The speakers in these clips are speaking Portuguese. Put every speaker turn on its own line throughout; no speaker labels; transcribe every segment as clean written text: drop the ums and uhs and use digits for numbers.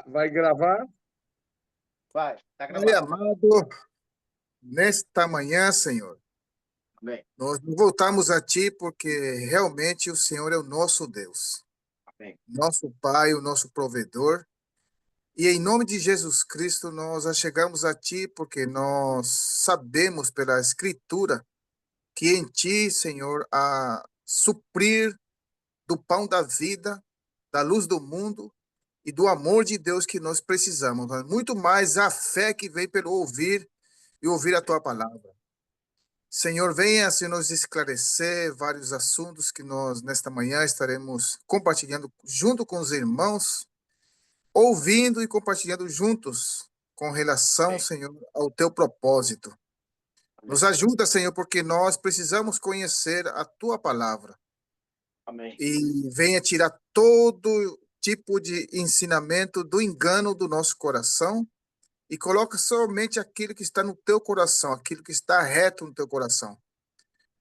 Vai gravar?
Vai, tá
Pai
gravado.
amado, nesta manhã, Senhor,
Amém.
nós voltamos a Ti porque realmente o Senhor é o nosso Deus,
Amém.
nosso Pai, o nosso provedor. E em nome de Jesus Cristo, nós chegamos a Ti porque nós sabemos pela Escritura que em Ti, Senhor, há suprir do pão da vida, da luz do mundo e do amor de Deus que nós precisamos. Mas muito mais a fé que vem pelo ouvir e ouvir a Tua palavra. Senhor, venha se nos esclarecer vários assuntos que nós, nesta manhã, estaremos compartilhando junto com os irmãos, ouvindo e compartilhando juntos com relação,
Amém.
Senhor, ao teu propósito. Nos ajuda, Senhor, porque nós precisamos conhecer a tua palavra.
Amém.
E venha tirar todo tipo de ensinamento do engano do nosso coração e coloca somente aquilo que está no teu coração, aquilo que está reto no teu coração.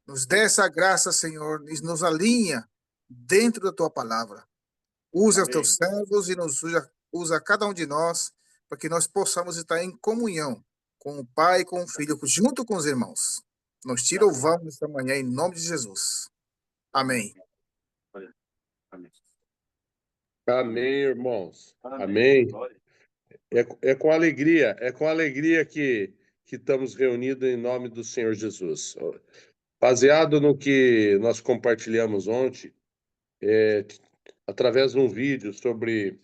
Nos dê essa graça, Senhor, e nos alinha dentro da tua palavra. Usa os
Amém.
teus servos e nos usa cada um de nós para que nós possamos estar em comunhão com o Pai e com o Filho, junto com os irmãos. Nós te louvamos esta manhã em nome de Jesus. Amém.
Amém.
Amém, irmãos.
Amém.
Amém.
Glória.
É com alegria que estamos reunidos em nome do Senhor Jesus. Baseado no que nós compartilhamos ontem, através de um vídeo sobre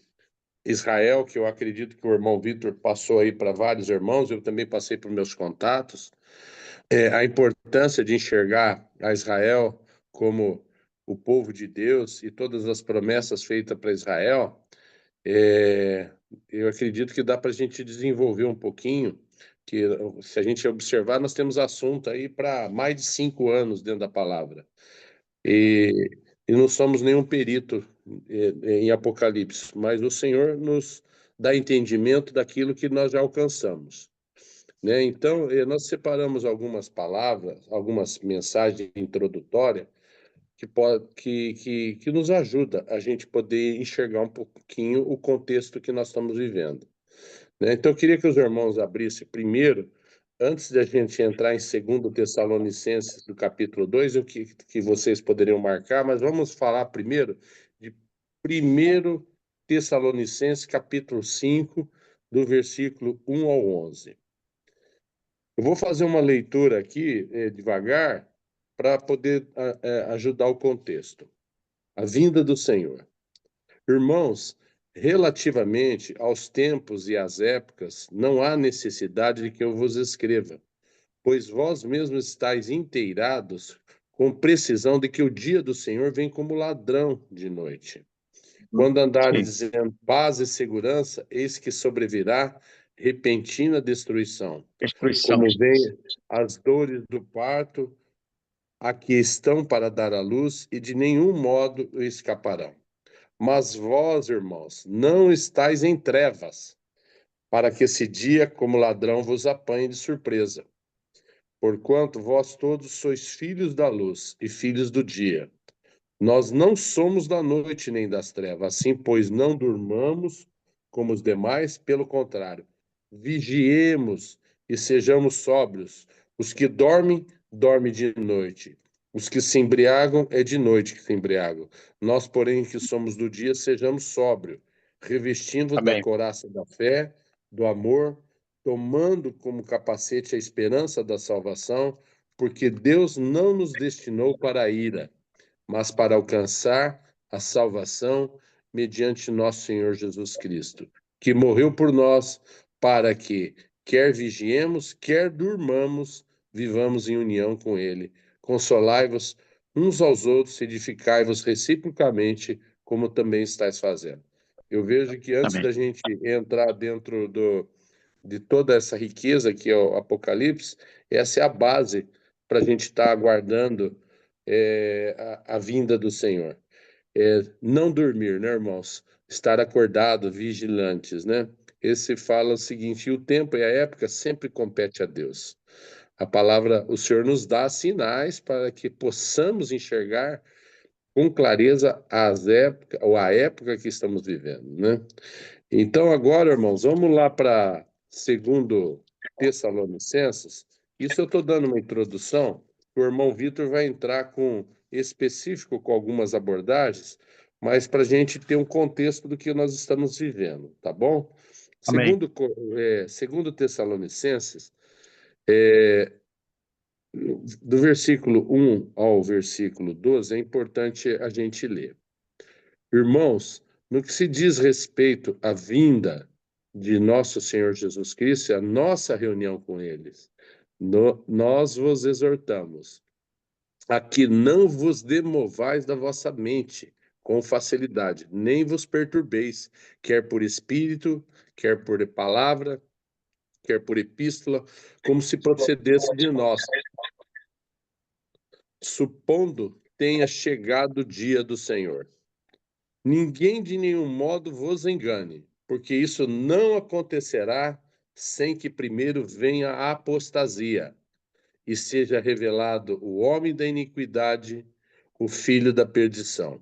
Israel, que eu acredito que o irmão Vitor passou aí para vários irmãos, eu também passei para meus contatos, a importância de enxergar a Israel como o povo de Deus e todas as promessas feitas para Israel. Eu acredito que dá para a gente desenvolver um pouquinho, que se a gente observar, nós temos assunto aí para mais de 5 anos dentro da palavra. E não somos nenhum perito em Apocalipse, mas o Senhor nos dá entendimento daquilo que nós já alcançamos, né? Então, nós separamos algumas palavras, algumas mensagens introdutórias que nos ajuda a gente poder enxergar um pouquinho o contexto que nós estamos vivendo, né? Então, eu queria que os irmãos abrissem primeiro, antes de a gente entrar em 2 Tessalonicenses, do capítulo 2, o que vocês poderiam marcar, mas vamos falar primeiro de 1 Tessalonicenses, capítulo 5, do versículo 1 ao 11. Eu vou fazer uma leitura aqui, devagar, para poder ajudar o contexto. A vinda do Senhor. Irmãos, relativamente aos tempos e às épocas, não há necessidade de que eu vos escreva, pois vós mesmos estáis inteirados com precisão de que o dia do Senhor vem como ladrão de noite. Quando andares em paz e segurança, eis que sobrevirá repentina destruição.
Destruição.
Como vem as dores do parto, aqui estão para dar à luz, e de nenhum modo escaparão. Mas vós, irmãos, não estáis em trevas, para que esse dia, como ladrão, vos apanhe de surpresa. Porquanto vós todos sois filhos da luz e filhos do dia. Nós não somos da noite nem das trevas, assim, pois não durmamos como os demais, pelo contrário, vigiemos e sejamos sóbrios. Os que dormem, dormem de noite. Os que se embriagam, é de noite que se embriagam. Nós, porém, que somos do dia, sejamos sóbrios, revestindo da
Amém.
couraça da fé, do amor, tomando como capacete a esperança da salvação, porque Deus não nos destinou para a ira, mas para alcançar a salvação mediante nosso Senhor Jesus Cristo, que morreu por nós para que, quer vigiemos, quer durmamos, vivamos em união com Ele. Consolai-vos uns aos outros, edificai-vos reciprocamente, como também estáis fazendo. Eu vejo que antes da gente entrar dentro de toda essa riqueza que é o Apocalipse, essa é a base para a gente estar aguardando a vinda do Senhor. Não dormir, né, irmãos? Estar acordado, vigilantes, né? Esse fala o seguinte: e o tempo e a época sempre compete a Deus. A palavra, o Senhor nos dá sinais para que possamos enxergar com clareza as épocas, ou a época que estamos vivendo, né? Então, agora, irmãos, vamos lá para 2 Tessalonicenses. Isso eu estou dando uma introdução, o irmão Vitor vai entrar com específico com algumas abordagens, mas para a gente ter um contexto do que nós estamos vivendo, tá bom?
Amém.
Segundo Tessalonicenses, é, do versículo 1 ao versículo 12, é importante a gente ler. Irmãos, no que se diz respeito à vinda de nosso Senhor Jesus Cristo, a nossa reunião com eles, nós vos exortamos a que não vos demovais da vossa mente com facilidade, nem vos perturbeis, quer por espírito, quer por palavra, quer por epístola, como se procedesse de nós, supondo tenha chegado o dia do Senhor. Ninguém de nenhum modo vos engane, porque isso não acontecerá sem que primeiro venha a apostasia e seja revelado o homem da iniquidade, o filho da perdição,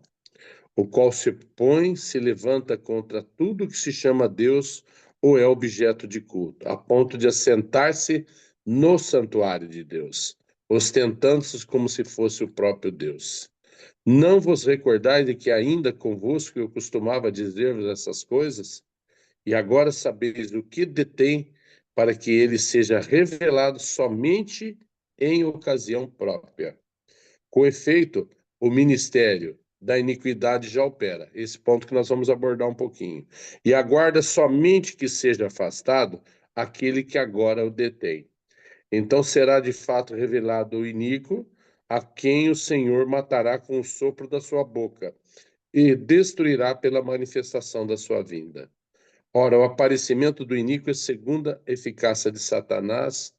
o qual se levanta contra tudo que se chama Deus ou é objeto de culto, a ponto de assentar-se no santuário de Deus, ostentando-se como se fosse o próprio Deus. Não vos recordais de que ainda convosco eu costumava dizer-vos essas coisas? E agora sabeis o que detém para que ele seja revelado somente em ocasião própria. Com efeito, o ministério da iniquidade já opera. Esse ponto que nós vamos abordar um pouquinho. E aguarda somente que seja afastado aquele que agora o detém. Então será de fato revelado o iníquo, a quem o Senhor matará com o sopro da sua boca e destruirá pela manifestação da sua vinda. Ora, o aparecimento do iníquo é segunda eficácia de Satanás,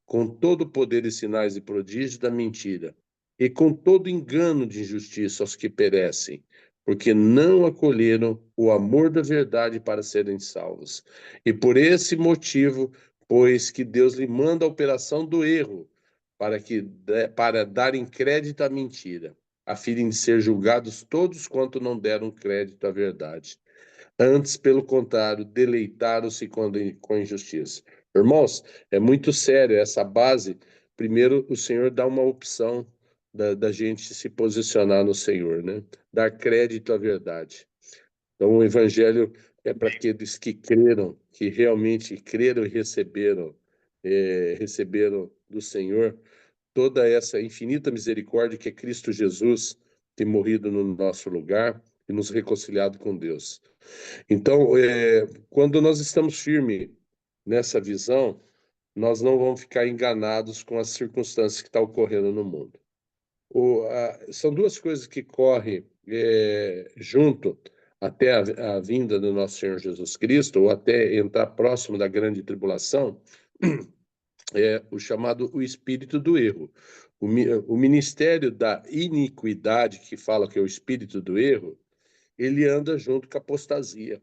com todo o poder e sinais e prodígios da mentira, e com todo engano de injustiça aos que perecem, porque não acolheram o amor da verdade para serem salvos. E por esse motivo, pois que Deus lhe manda a operação do erro, para darem crédito à mentira, a fim de ser julgados todos quanto não deram crédito à verdade. Antes, pelo contrário, deleitaram-se com a injustiça. Irmãos, é muito sério essa base. Primeiro, o Senhor dá uma opção da gente se posicionar no Senhor, né? Dar crédito à verdade. Então, o Evangelho é para aqueles que creram, que realmente creram e receberam do Senhor toda essa infinita misericórdia que é Cristo Jesus, ter morrido no nosso lugar e nos reconciliado com Deus. Então, quando nós estamos firmes nessa visão, nós não vamos ficar enganados com as circunstâncias que estão ocorrendo no mundo. São duas coisas que correm junto até a vinda do nosso Senhor Jesus Cristo, ou até entrar próximo da grande tribulação, o chamado o espírito do erro. O ministério da iniquidade, que fala que é o espírito do erro, ele anda junto com a apostasia.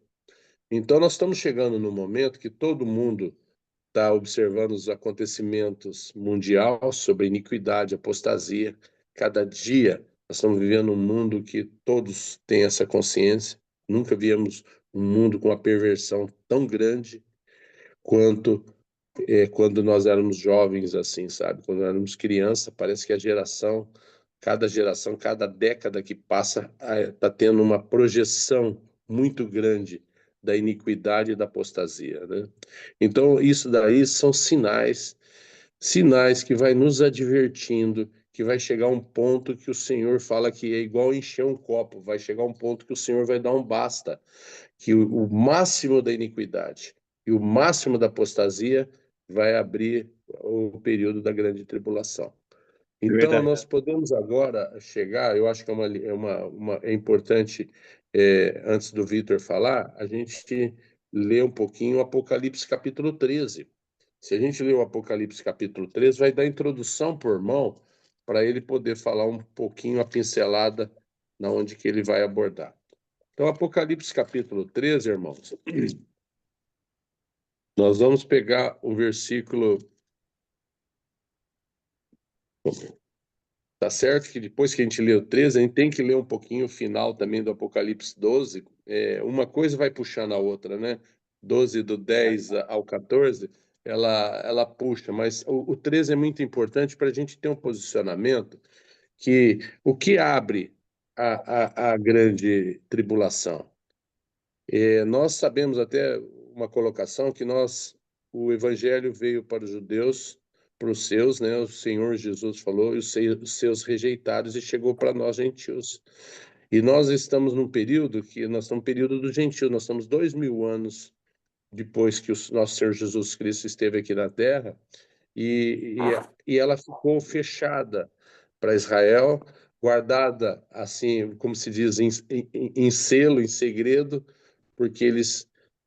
Então, nós estamos chegando no momento que todo mundo está observando os acontecimentos mundial sobre iniquidade, apostasia. Cada dia nós estamos vivendo um mundo que todos têm essa consciência. Nunca vimos um mundo com uma perversão tão grande quanto quando nós éramos jovens, assim, sabe? Quando éramos criança, parece que cada geração, cada década que passa, está tendo uma projeção muito grande da iniquidade e da apostasia, né? Então, isso daí são sinais que vai nos advertindo que vai chegar um ponto que o Senhor fala que é igual encher um copo, vai chegar um ponto que o Senhor vai dar um basta, que o máximo da iniquidade e o máximo da apostasia vai abrir o período da grande tribulação. Então,
Verdade.
nós podemos agora chegar, eu acho que é importante, antes do Vitor falar, a gente ler um pouquinho o Apocalipse capítulo 13. Se a gente ler o Apocalipse capítulo 13, vai dar introdução por irmão, para ele poder falar um pouquinho a pincelada na onde que ele vai abordar. Então, Apocalipse capítulo 13, irmãos, nós vamos pegar o versículo Tá certo que depois que a gente lê o 13, a gente tem que ler um pouquinho o final também do Apocalipse 12. Uma coisa vai puxando a outra, né? 12 do 10 ao 14, ela puxa, mas o 13 é muito importante para a gente ter um posicionamento que o que abre a grande tribulação. Nós sabemos até uma colocação que o evangelho veio para os judeus, para os seus, né? O Senhor Jesus falou, e os seus rejeitados, e chegou para nós, gentios. E nós estamos num período nós estamos no período dos gentios, nós estamos 2000 anos depois que o nosso Senhor Jesus Cristo esteve aqui na Terra, e ela ficou fechada para Israel, guardada, assim, como se diz, em selo, em segredo, porque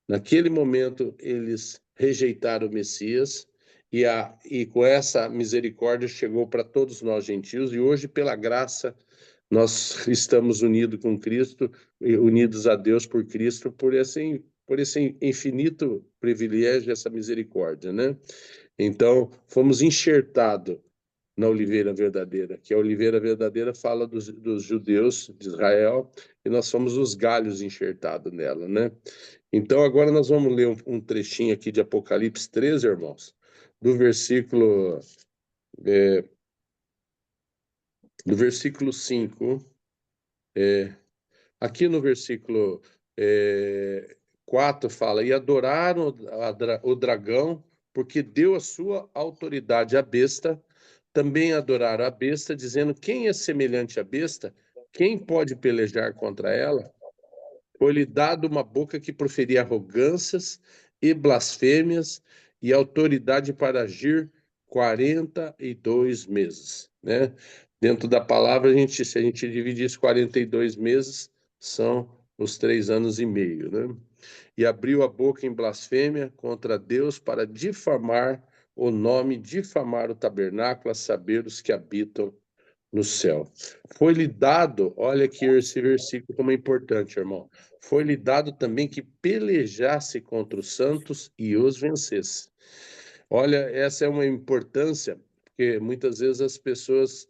naquele momento, eles rejeitaram o Messias, e com essa misericórdia chegou para todos nós gentios, e hoje, pela graça, nós estamos unidos com Cristo, unidos a Deus por Cristo, por esse infinito privilégio, essa misericórdia, né? Então, fomos enxertados na oliveira verdadeira, que a oliveira verdadeira fala dos judeus de Israel, e nós somos os galhos enxertados nela, né? Então, agora nós vamos ler um trechinho aqui de Apocalipse 13, irmãos, do versículo 5. Aqui no versículo 4 fala, e adoraram o dragão, porque deu a sua autoridade à besta. Também adoraram a besta, dizendo, quem é semelhante à besta? Quem pode pelejar contra ela? Foi-lhe dado uma boca que proferia arrogâncias e blasfêmias, e autoridade para agir 42 meses, né? Dentro da palavra, se a gente dividir isso 42 meses, são os 3 anos e meio, né? E abriu a boca em blasfêmia contra Deus para difamar o nome, difamar o tabernáculo, a saber, os que habitam no céu. Foi-lhe dado, olha aqui esse versículo como é importante, irmão. Foi-lhe dado também que pelejasse contra os santos e os vencesse. Olha, essa é uma importância, porque muitas vezes as pessoas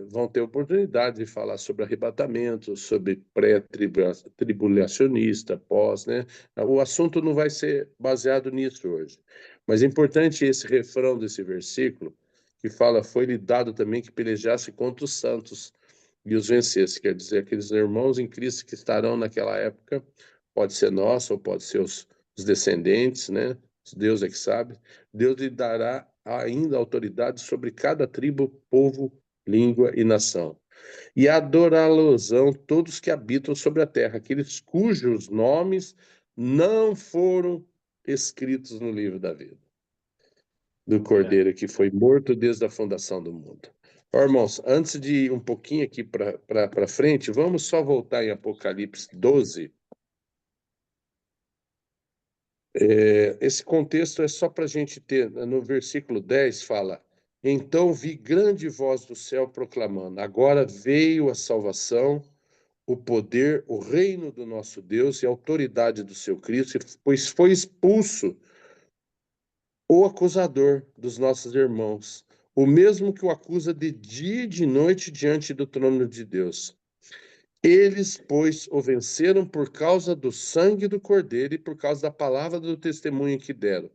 vão ter oportunidade de falar sobre arrebatamento, sobre pré-tribulacionista, pós, né? O assunto não vai ser baseado nisso hoje. Mas é importante esse refrão desse versículo, que fala, foi-lhe dado também que pelejasse contra os santos e os vencesse. Quer dizer, aqueles irmãos em Cristo que estarão naquela época, pode ser nosso ou pode ser os descendentes, né? Deus é que sabe. Deus lhe dará ainda autoridade sobre cada tribo, povo, língua e nação. E adorá-lo-ão todos que habitam sobre a terra, aqueles cujos nomes não foram escritos no livro da vida do Cordeiro, que foi morto desde a fundação do mundo. Ó, irmãos, antes de ir um pouquinho aqui para frente, vamos só voltar em Apocalipse 12. Esse contexto é só para a gente ter, no versículo 10 fala, então vi grande voz do céu proclamando, agora veio a salvação, o poder, o reino do nosso Deus e a autoridade do seu Cristo, pois foi expulso o acusador dos nossos irmãos, o mesmo que o acusa de dia e de noite diante do trono de Deus. Eles, pois, o venceram por causa do sangue do Cordeiro e por causa da palavra do testemunho que deram.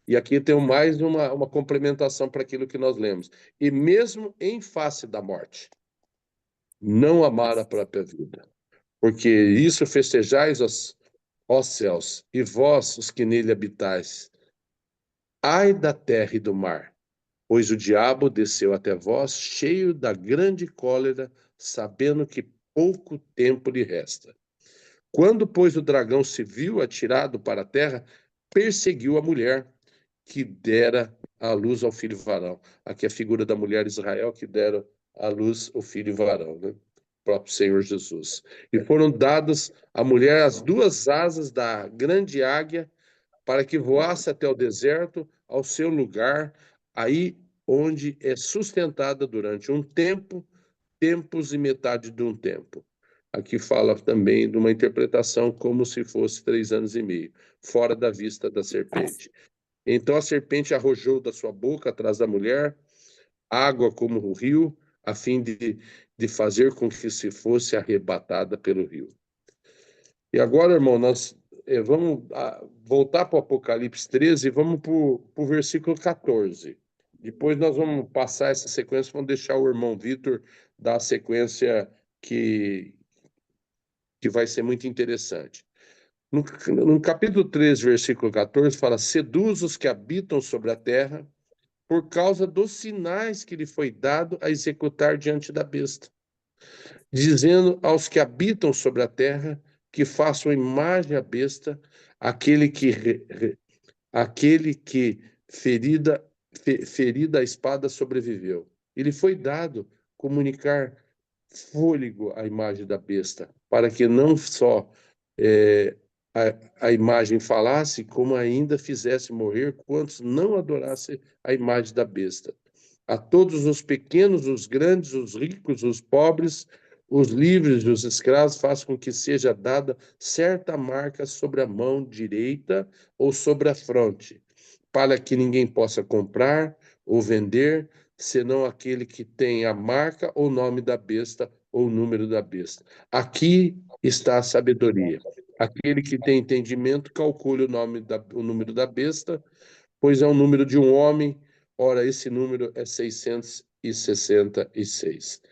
E aqui tem mais uma complementação para aquilo que nós lemos. E mesmo em face da morte, não amaram a própria vida. Porque isso festejais, ó céus, e vós, os que nele habitais. Ai da terra e do mar, pois o diabo desceu até vós, cheio da grande cólera, sabendo que pouco tempo lhe resta. Quando, pois, o dragão se viu atirado para a terra, perseguiu a mulher que dera à luz ao filho varão. Aqui é a figura da mulher Israel que dera à luz o filho varão, né? O próprio Senhor Jesus. E foram dadas à mulher as duas asas da grande águia para que voasse até o deserto, ao seu lugar, aí onde é sustentada durante um tempo, tempos e metade de um tempo. Aqui fala também de uma interpretação como se fosse 3 anos e meio, fora da vista da serpente. Então a serpente arrojou da sua boca atrás da mulher água como o rio, a fim de fazer com que se fosse arrebatada pelo rio. E agora, irmão, nós vamos voltar para o Apocalipse 13 e vamos para o versículo 14. Depois nós vamos passar essa sequência, vamos deixar o irmão Vitor dar a sequência que vai ser muito interessante. No capítulo 13, versículo 14, fala: seduz os que habitam sobre a terra por causa dos sinais que lhe foi dado a executar diante da besta, dizendo aos que habitam sobre a terra que façam imagem à besta, aquele que ferida a espada sobreviveu. Ele foi dado comunicar fôlego à imagem da besta, para que não só a imagem falasse, como ainda fizesse morrer quantos não adorassem a imagem da besta. A todos os pequenos, os grandes, os ricos, os pobres, os livres e os escravos, faça com que seja dada certa marca sobre a mão direita ou sobre a fronte, para que ninguém possa comprar ou vender, senão aquele que tem a marca ou nome da besta ou o número da besta. Aqui está a sabedoria. Aquele que tem entendimento, calcule o número da besta, pois é o número de um homem. Ora, esse número é 666.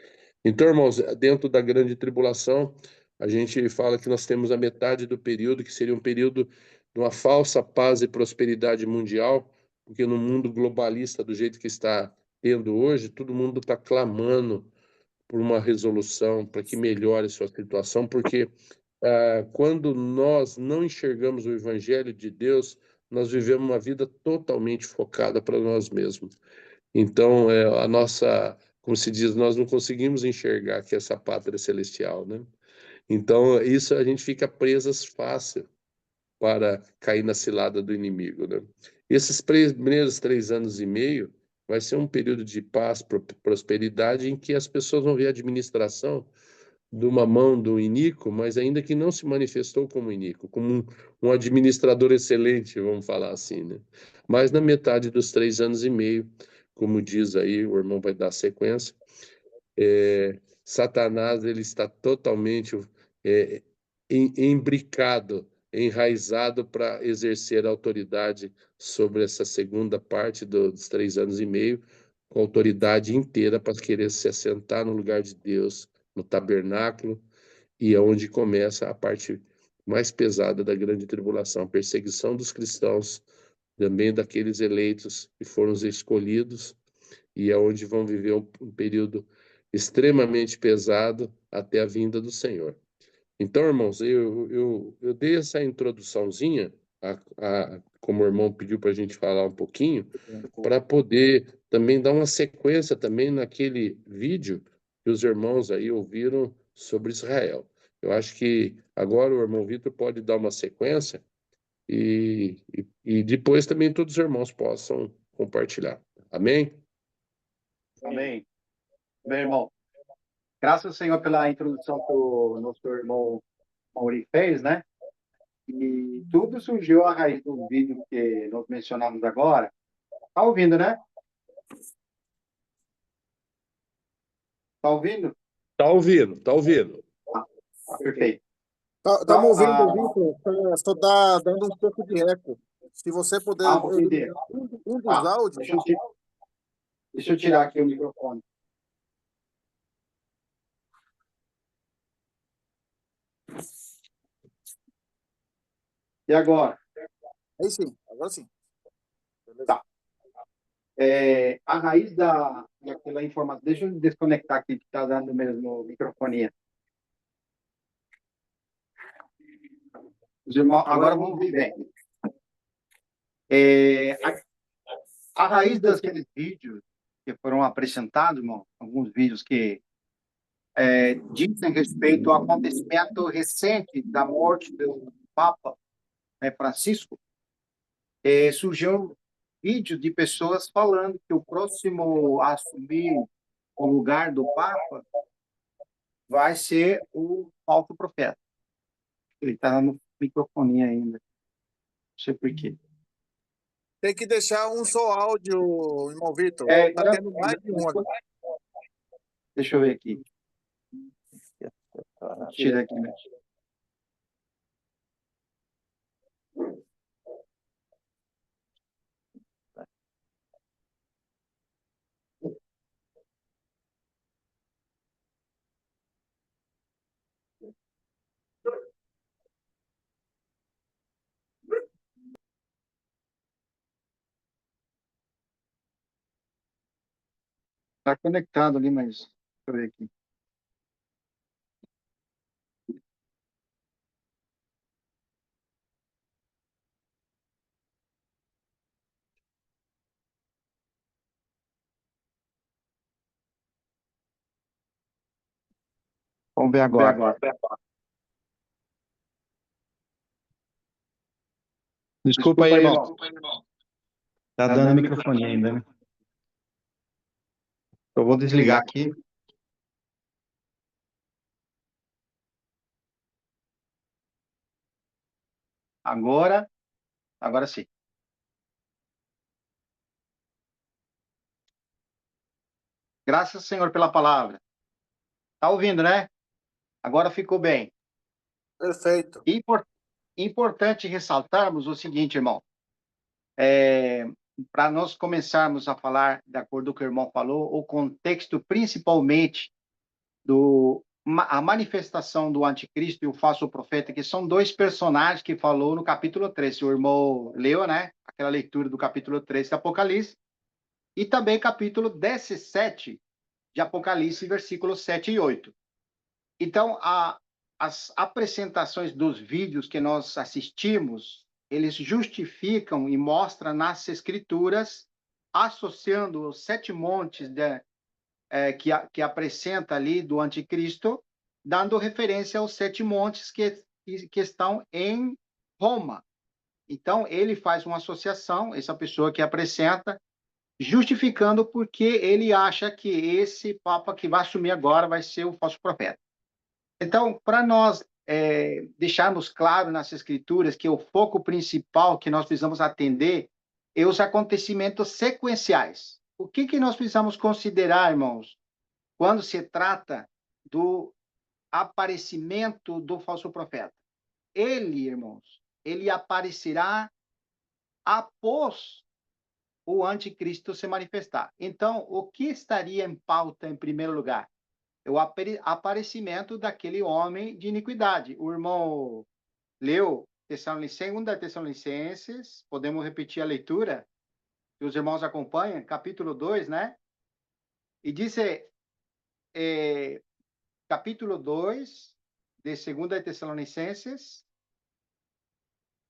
Então, irmãos, dentro da grande tribulação, a gente fala que nós temos a metade do período, que seria um período de uma falsa paz e prosperidade mundial, porque no mundo globalista, do jeito que está tendo hoje, todo mundo está clamando por uma resolução, para que melhore sua situação, porque quando nós não enxergamos o Evangelho de Deus, nós vivemos uma vida totalmente focada para nós mesmos. Então, a nossa, como se diz, nós não conseguimos enxergar que essa pátria celestial, né? Então, isso a gente fica presas fácil para cair na cilada do inimigo, né? Esses primeiros 3 anos e meio vai ser um período de paz, prosperidade, em que as pessoas vão ver a administração de uma mão do iníquo, mas ainda que não se manifestou como iníquo, como um administrador excelente, vamos falar assim, né? Mas na metade dos 3 anos e meio, como diz aí, o irmão vai dar sequência, Satanás ele está totalmente imbricado, enraizado para exercer autoridade sobre essa segunda parte dos 3 anos e meio, com autoridade inteira para querer se assentar no lugar de Deus, no tabernáculo, e é onde começa a parte mais pesada da grande tribulação, a perseguição dos cristãos, também daqueles eleitos que foram os escolhidos, e é onde vão viver um período extremamente pesado até a vinda do Senhor. Então, irmãos, eu dei essa introduçãozinha, como o irmão pediu para a gente falar um pouquinho, para poder também dar uma sequência também naquele vídeo que os irmãos aí ouviram sobre Israel. Eu acho que agora o irmão Vitor pode dar uma sequência e depois também todos os irmãos possam compartilhar. Amém?
Amém. Meu irmão, graças ao Senhor pela introdução que o nosso irmão Mauri fez, né? E tudo surgiu a raiz do vídeo que nós mencionamos agora. Tá ouvindo, né? Tá ouvindo?
Tá ouvindo, tá ouvindo.
Perfeito.
Estamos
Então,
ouvindo, Vitor, só está dando um pouco de eco. Se você puder
um pouquinho dele.
um dos áudios.
Deixa eu tirar aqui o microfone. E agora?
Aí sim, agora sim.
Tá. A raiz daquela informação. Deixa eu desconectar aqui, que está dando mesmo microfone. Os irmãos, agora vamos ouvir bem. A raiz daqueles vídeos que foram apresentados, irmão, alguns vídeos que dizem respeito ao acontecimento recente da morte do Papa, Francisco, surgiu vídeos de pessoas falando que o próximo a assumir o lugar do Papa vai ser o falso profeta. Ele está no microfone ainda. Não sei por quê.
Tem que deixar um só áudio, irmão Vitor. Está tendo mais de um aqui.
Deixa eu ver aqui. Tira aqui, né? Tá conectado ali, mas deixa eu ver aqui. Vamos ver agora.
Desculpa aí, irmão. Tá dando microfone ainda, né? Eu vou desligar aqui.
Agora sim. Graças, Senhor, pela palavra. Tá ouvindo, né? Agora ficou bem.
Perfeito.
Importante ressaltarmos o seguinte, irmão. Para nós começarmos a falar, de acordo com o que o irmão falou, o contexto principalmente a manifestação do anticristo e o falso profeta, que são dois personagens que falou no capítulo 3. O irmão leu, né? Aquela leitura do capítulo 3 de Apocalipse. E também capítulo 17 de Apocalipse, versículos 7 e 8. Então, as apresentações dos vídeos que nós assistimos, eles justificam e mostram nas escrituras, associando os 7 montes que apresenta ali do anticristo, dando referência aos 7 montes que estão em Roma. Então, ele faz uma associação, essa pessoa que apresenta, justificando porque ele acha que esse Papa que vai assumir agora vai ser o falso profeta. Então, para nós deixarmos claro nas Escrituras que o foco principal que nós precisamos atender é os acontecimentos sequenciais. O que nós precisamos considerar, irmãos, quando se trata do aparecimento do falso profeta? Ele, irmãos, ele aparecerá após o anticristo se manifestar. Então, o que estaria em pauta em primeiro lugar? É o aparecimento daquele homem de iniquidade. O irmão leu 2 Tessalonicenses, podemos repetir a leitura, que os irmãos acompanham, capítulo 2, né? E diz, capítulo 2 de 2 Tessalonicenses,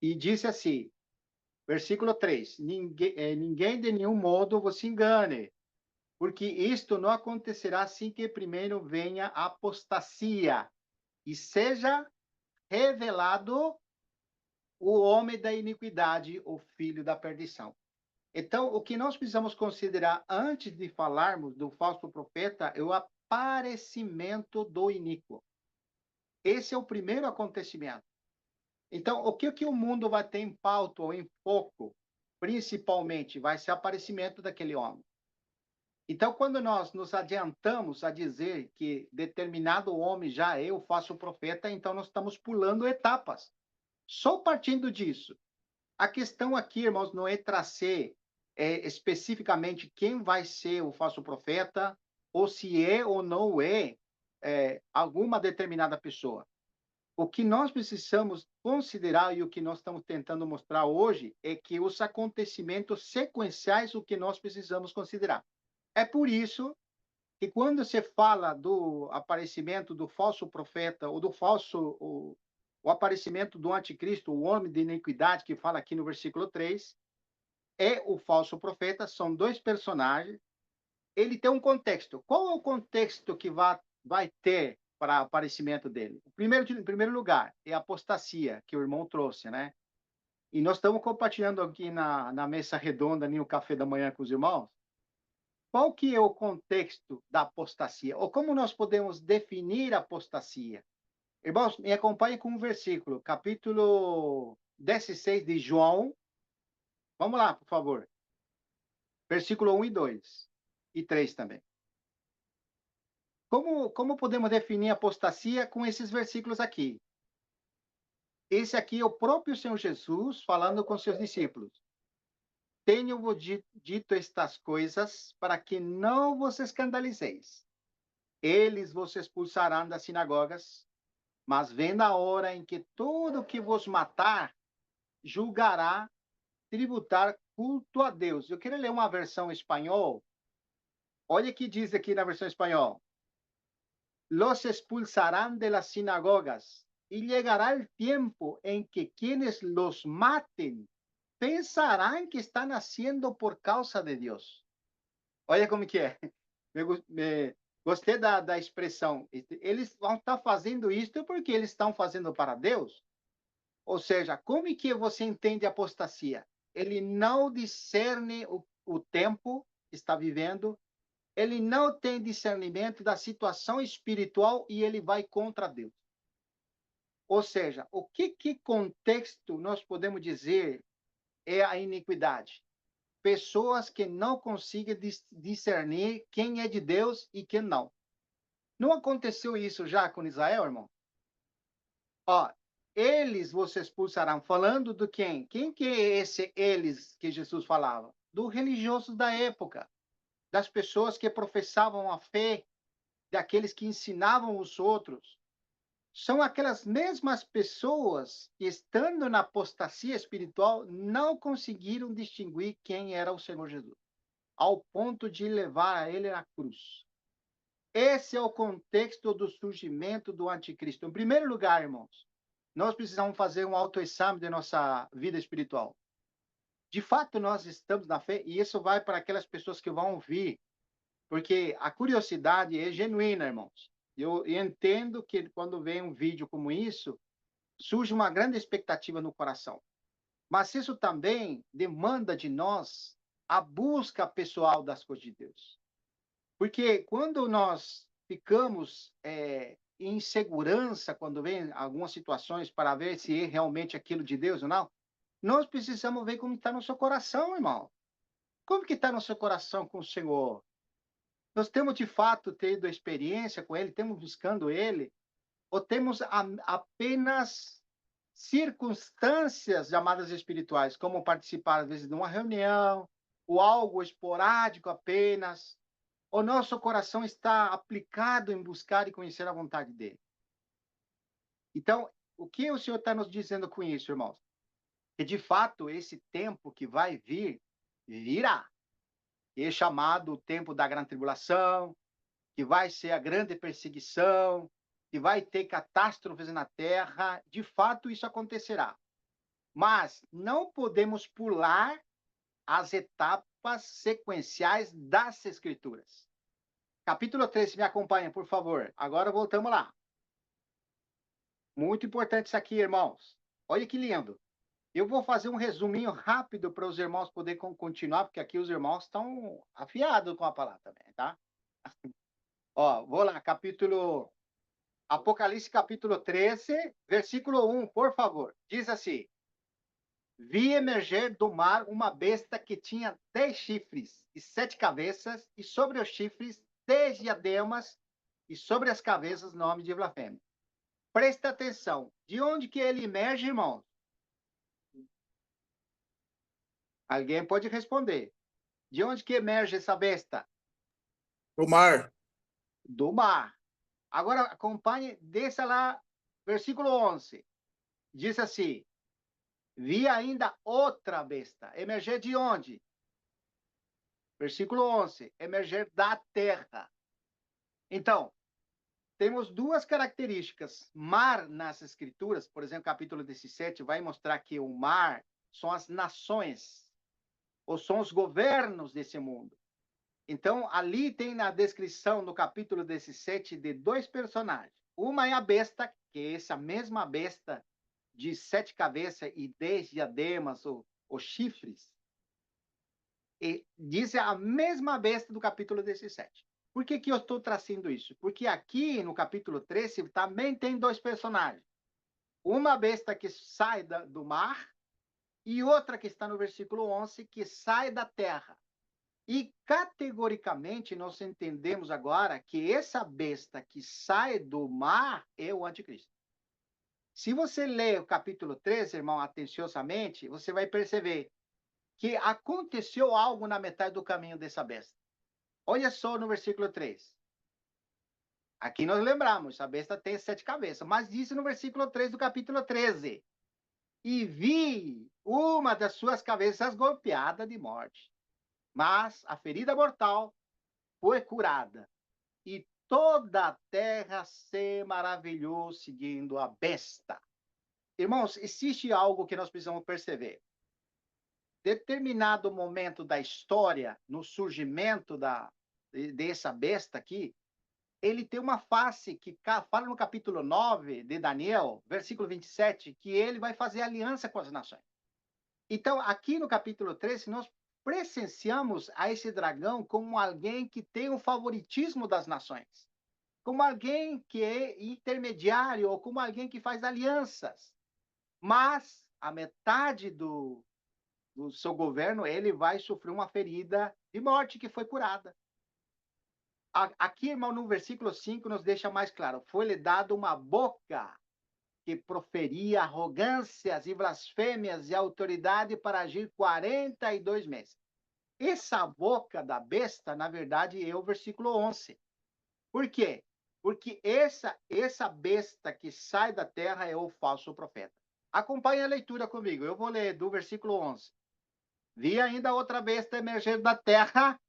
e disse assim, versículo 3, ninguém de nenhum modo vos engane, porque isto não acontecerá assim que primeiro venha a apostasia e seja revelado o homem da iniquidade, o filho da perdição. Então, o que nós precisamos considerar antes de falarmos do falso profeta é o aparecimento do iníquo. Esse é o primeiro acontecimento. Então, o que o mundo vai ter em pauta ou em foco, principalmente, vai ser o aparecimento daquele homem. Então, quando nós nos adiantamos a dizer que determinado homem já é o falso profeta, então nós estamos pulando etapas. Só partindo disso. A questão aqui, irmãos, não é trazer especificamente quem vai ser o falso profeta, ou se é ou não é alguma determinada pessoa. O que nós precisamos considerar e o que nós estamos tentando mostrar hoje é que os acontecimentos sequenciais o que nós precisamos considerar. É por isso que quando você fala do aparecimento do falso profeta ou do o aparecimento do anticristo, o homem de iniquidade que fala aqui no versículo 3, é o falso profeta, são dois personagens. Ele tem um contexto. Qual é o contexto que vai ter para o aparecimento dele? Em primeiro lugar, é a apostasia que o irmão trouxe, né? E nós estamos compartilhando aqui na mesa redonda, no café da manhã com os irmãos. Qual que é o contexto da apostasia? Ou como nós podemos definir a apostasia? Irmãos, me acompanhem com um versículo, capítulo 16 de João. Vamos lá, por favor. Versículo 1 e 2. E 3 também. Como podemos definir apostasia com esses versículos aqui? Esse aqui é o próprio Senhor Jesus falando com seus discípulos. Tenho-vos dito estas coisas para que não vos escandalizeis. Eles vos expulsarão das sinagogas, mas vendo a hora em que todo que vos matar julgará tributar culto a Deus. Eu quero ler uma versão em espanhol. Olha o que diz aqui na versão espanhol. Los expulsarán de las sinagogas y llegará el tiempo en que quienes los maten pensarán que están haciendo por causa de Deus. Olha como que é. Gostei da expressão. Eles vão estar fazendo isso porque eles estão fazendo para Deus. Ou seja, como que você entende apostasia? Ele não discerne o tempo que está vivendo, ele não tem discernimento da situação espiritual e ele vai contra Deus. Ou seja, o que contexto nós podemos dizer é a iniquidade? Pessoas que não conseguem discernir quem é de Deus e quem não. Não aconteceu isso já com Israel, irmão? Ó, eles vocês expulsarão. Falando do quem? Quem que é esse eles que Jesus falava? Dos religiosos da época, das pessoas que professavam a fé, daqueles que ensinavam os outros. São aquelas mesmas pessoas que, estando na apostasia espiritual, não conseguiram distinguir quem era o Senhor Jesus, ao ponto de levar a ele na cruz. Esse é o contexto do surgimento do anticristo. Em primeiro lugar, irmãos, nós precisamos fazer um autoexame de nossa vida espiritual. De fato, nós estamos na fé, e isso vai para aquelas pessoas que vão ouvir, porque a curiosidade é genuína, irmãos. Eu entendo que quando vem um vídeo como isso, surge uma grande expectativa no coração. Mas isso também demanda de nós a busca pessoal das coisas de Deus. Porque quando nós ficamos em insegurança, quando vem algumas situações para ver se é realmente aquilo de Deus ou não, nós precisamos ver como está no seu coração, irmão. Como que está no seu coração com o Senhor? Nós temos, de fato, tido experiência com Ele, temos buscando Ele, ou temos apenas circunstâncias chamadas espirituais, como participar, às vezes, de uma reunião, ou algo esporádico apenas, o nosso coração está aplicado em buscar e conhecer a vontade dele. Então, o que o Senhor está nos dizendo com isso, irmãos? Que, de fato, esse tempo que vai vir, virá. É chamado o tempo da grande tribulação, que vai ser a grande perseguição, que vai ter catástrofes na terra. De fato, isso acontecerá. Mas não podemos pular as etapas sequenciais das Escrituras. Capítulo 3, me acompanha, por favor. Agora voltamos lá. Muito importante isso aqui, irmãos. Olha que lindo. Eu vou fazer um resuminho rápido para os irmãos poderem continuar, porque aqui os irmãos estão afiados com a palavra também, tá? Ó, vou lá, Apocalipse capítulo 13, versículo 1, por favor. Diz assim: Vi emerger do mar uma besta que tinha 10 chifres e 7 cabeças, e sobre os chifres 10 diademas, e sobre as cabeças nome de blasfêmia. Presta atenção. De onde que ele emerge, irmão? Alguém pode responder. De onde que emerge essa besta?
Do mar.
Do mar. Agora, acompanhe, desça lá, versículo 11. Diz assim: Vi ainda outra besta. Emerger de onde? Versículo 11. Emerger da terra. Então, temos duas características. Mar nas Escrituras, por exemplo, capítulo 17, vai mostrar que o mar são as nações, ou são os governos desse mundo. Então, ali tem na descrição, no capítulo 17, de dois personagens. Uma é a besta, que é essa mesma besta de 7 cabeças e 10 diademas, ou chifres. E diz a mesma besta do capítulo 17. Por que eu estou trazendo isso? Porque aqui, no capítulo 13, também tem dois personagens. Uma besta que sai do mar e outra que está no versículo 11, que sai da terra. E categoricamente nós entendemos agora que essa besta que sai do mar é o anticristo. Se você ler o capítulo 13, irmão, atenciosamente, você vai perceber que aconteceu algo na metade do caminho dessa besta. Olha só no versículo 3. Aqui nós lembramos, a besta tem 7 cabeças, mas disse no versículo 3 do capítulo 13: E vi uma das suas cabeças golpeada de morte, mas a ferida mortal foi curada, e toda a terra se maravilhou seguindo a besta. Irmãos, existe algo que nós precisamos perceber. Determinado momento da história, no surgimento dessa besta aqui, ele tem uma face que fala no capítulo 9 de Daniel, versículo 27, que ele vai fazer aliança com as nações. Então, aqui no capítulo 13, nós presenciamos a esse dragão como alguém que tem o favoritismo das nações, como alguém que é intermediário, ou como alguém que faz alianças. Mas, a metade do seu governo, ele vai sofrer uma ferida de morte que foi curada. Aqui, irmão, no versículo 5, nos deixa mais claro: foi-lhe dado uma boca que proferia arrogâncias e blasfêmias e autoridade para agir 42 meses. Essa boca da besta, na verdade, é o versículo 11. Por quê? Porque essa besta que sai da terra é o falso profeta. Acompanhe a leitura comigo. Eu vou ler do versículo 11. Vi ainda outra besta emergir da terra,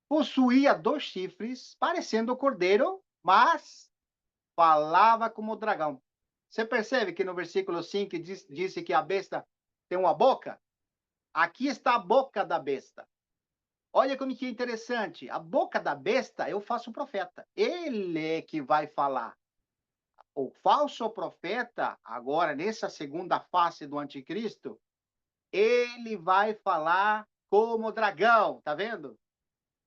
possuía 2 chifres, parecendo o cordeiro, mas falava como o dragão. Você percebe que no versículo 5 disse que a besta tem uma boca? Aqui está a boca da besta. Olha como que é interessante. A boca da besta é o falso profeta. Ele é que vai falar. O falso profeta, agora nessa segunda face do anticristo, ele vai falar como dragão, tá vendo?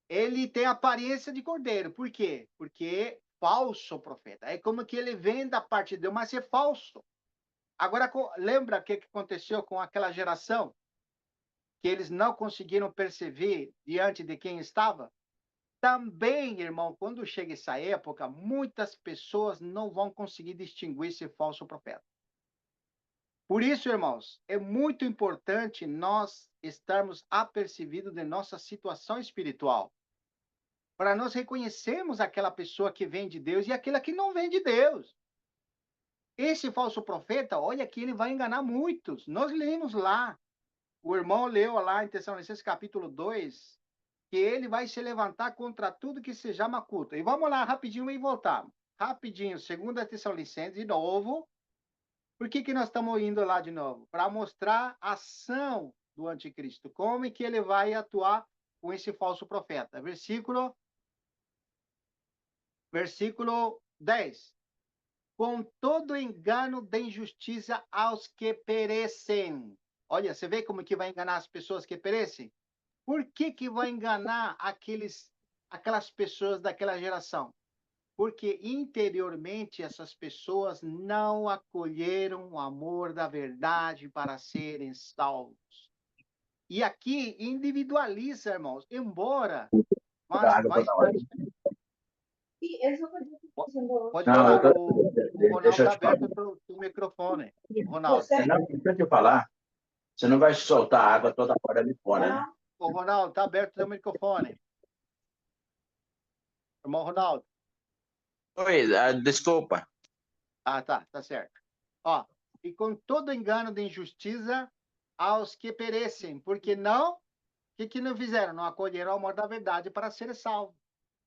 Ele tem aparência de cordeiro. Por quê? Porque é falso profeta. É como que ele vem da parte de Deus, mas é falso. Agora, lembra o que aconteceu com aquela geração? Que eles não conseguiram perceber diante de quem estava? Também, irmão, quando chega essa época, muitas pessoas não vão conseguir distinguir esse falso profeta. Por isso, irmãos, é muito importante nós estarmos apercebidos de nossa situação espiritual, para nós reconhecermos aquela pessoa que vem de Deus e aquela que não vem de Deus. Esse falso profeta, olha que ele vai enganar muitos. Nós lemos lá, o irmão leu lá em Tessalonicenses capítulo 2, que ele vai se levantar contra tudo que se chama culto. E vamos lá, rapidinho, e voltar. Rapidinho, 2 Tessalonicenses, de novo. Por que nós estamos indo lá de novo? Para mostrar a ação do anticristo. Como é que ele vai atuar com esse falso profeta. Versículo 10. Com todo engano de injustiça aos que perecem. Olha, você vê como que vai enganar as pessoas que perecem? Por que vai enganar aquelas pessoas daquela geração? Porque interiormente essas pessoas não acolheram o amor da verdade para serem salvos. E aqui individualiza, irmãos, embora vai estar... Pode falar, o Ronaldo está aberto o microfone. Ronaldo.
Deixa eu te falar. Você não vai soltar a água toda hora ali fora, né?
Ô, Ronaldo, está aberto o microfone. Irmão Ronaldo.
Oi, desculpa.
Tá certo. Ó, e com todo engano de injustiça aos que perecem, porque não, o que não fizeram? Não acolheram o amor da verdade para ser salvo.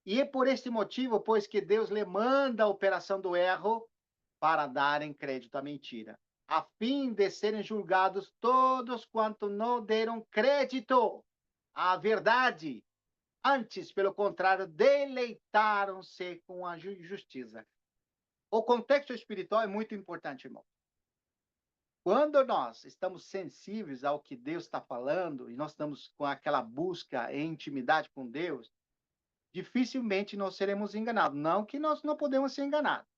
E é por este motivo, pois que Deus lhe manda a operação do erro para darem crédito à mentira, a fim de serem julgados todos quanto não deram crédito à verdade. Antes, pelo contrário, deleitaram-se com a justiça. O contexto espiritual é muito importante, irmão. Quando nós estamos sensíveis ao que Deus está falando, e nós estamos com aquela busca em intimidade com Deus, dificilmente nós seremos enganados. Não que nós não podemos ser enganados.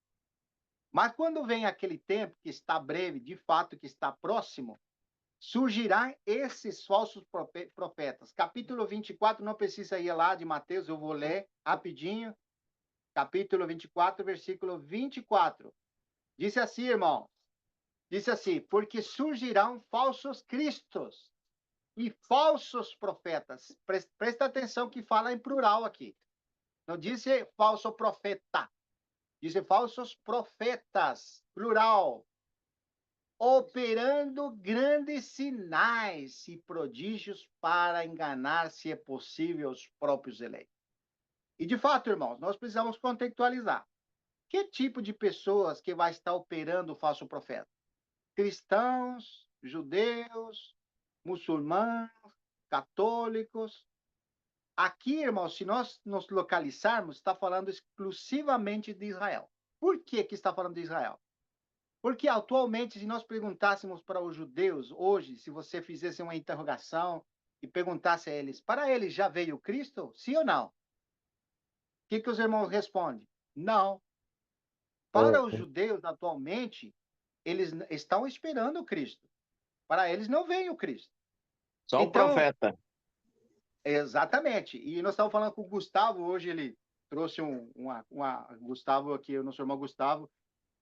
Mas quando vem aquele tempo que está breve, de fato que está próximo, surgirão esses falsos profetas. Capítulo 24, não precisa ir lá de Mateus, eu vou ler rapidinho. Capítulo 24, versículo 24. Disse assim, irmão. Disse assim, porque surgirão falsos cristos e falsos profetas. Presta atenção que fala em plural aqui. Não disse falso profeta. Disse falsos profetas, plural. Operando grandes sinais e prodígios para enganar, se é possível, os próprios eleitos. E, de fato, irmãos, nós precisamos contextualizar. Que tipo de pessoas que vai estar operando o falso profeta? Cristãos, judeus, muçulmanos, católicos. Aqui, irmãos, se nós nos localizarmos, está falando exclusivamente de Israel. Por que está falando de Israel? Porque atualmente, se nós perguntássemos para os judeus hoje, se você fizesse uma interrogação e perguntasse a eles, para eles já veio Cristo? Sim ou não? O que os irmãos respondem? Não. Para os judeus atualmente, eles estão esperando o Cristo. Para eles não veio o Cristo.
Só o
Então,
profeta.
exatamente. E nós estávamos falando com o Gustavo, hoje ele trouxe Gustavo aqui, o nosso irmão Gustavo,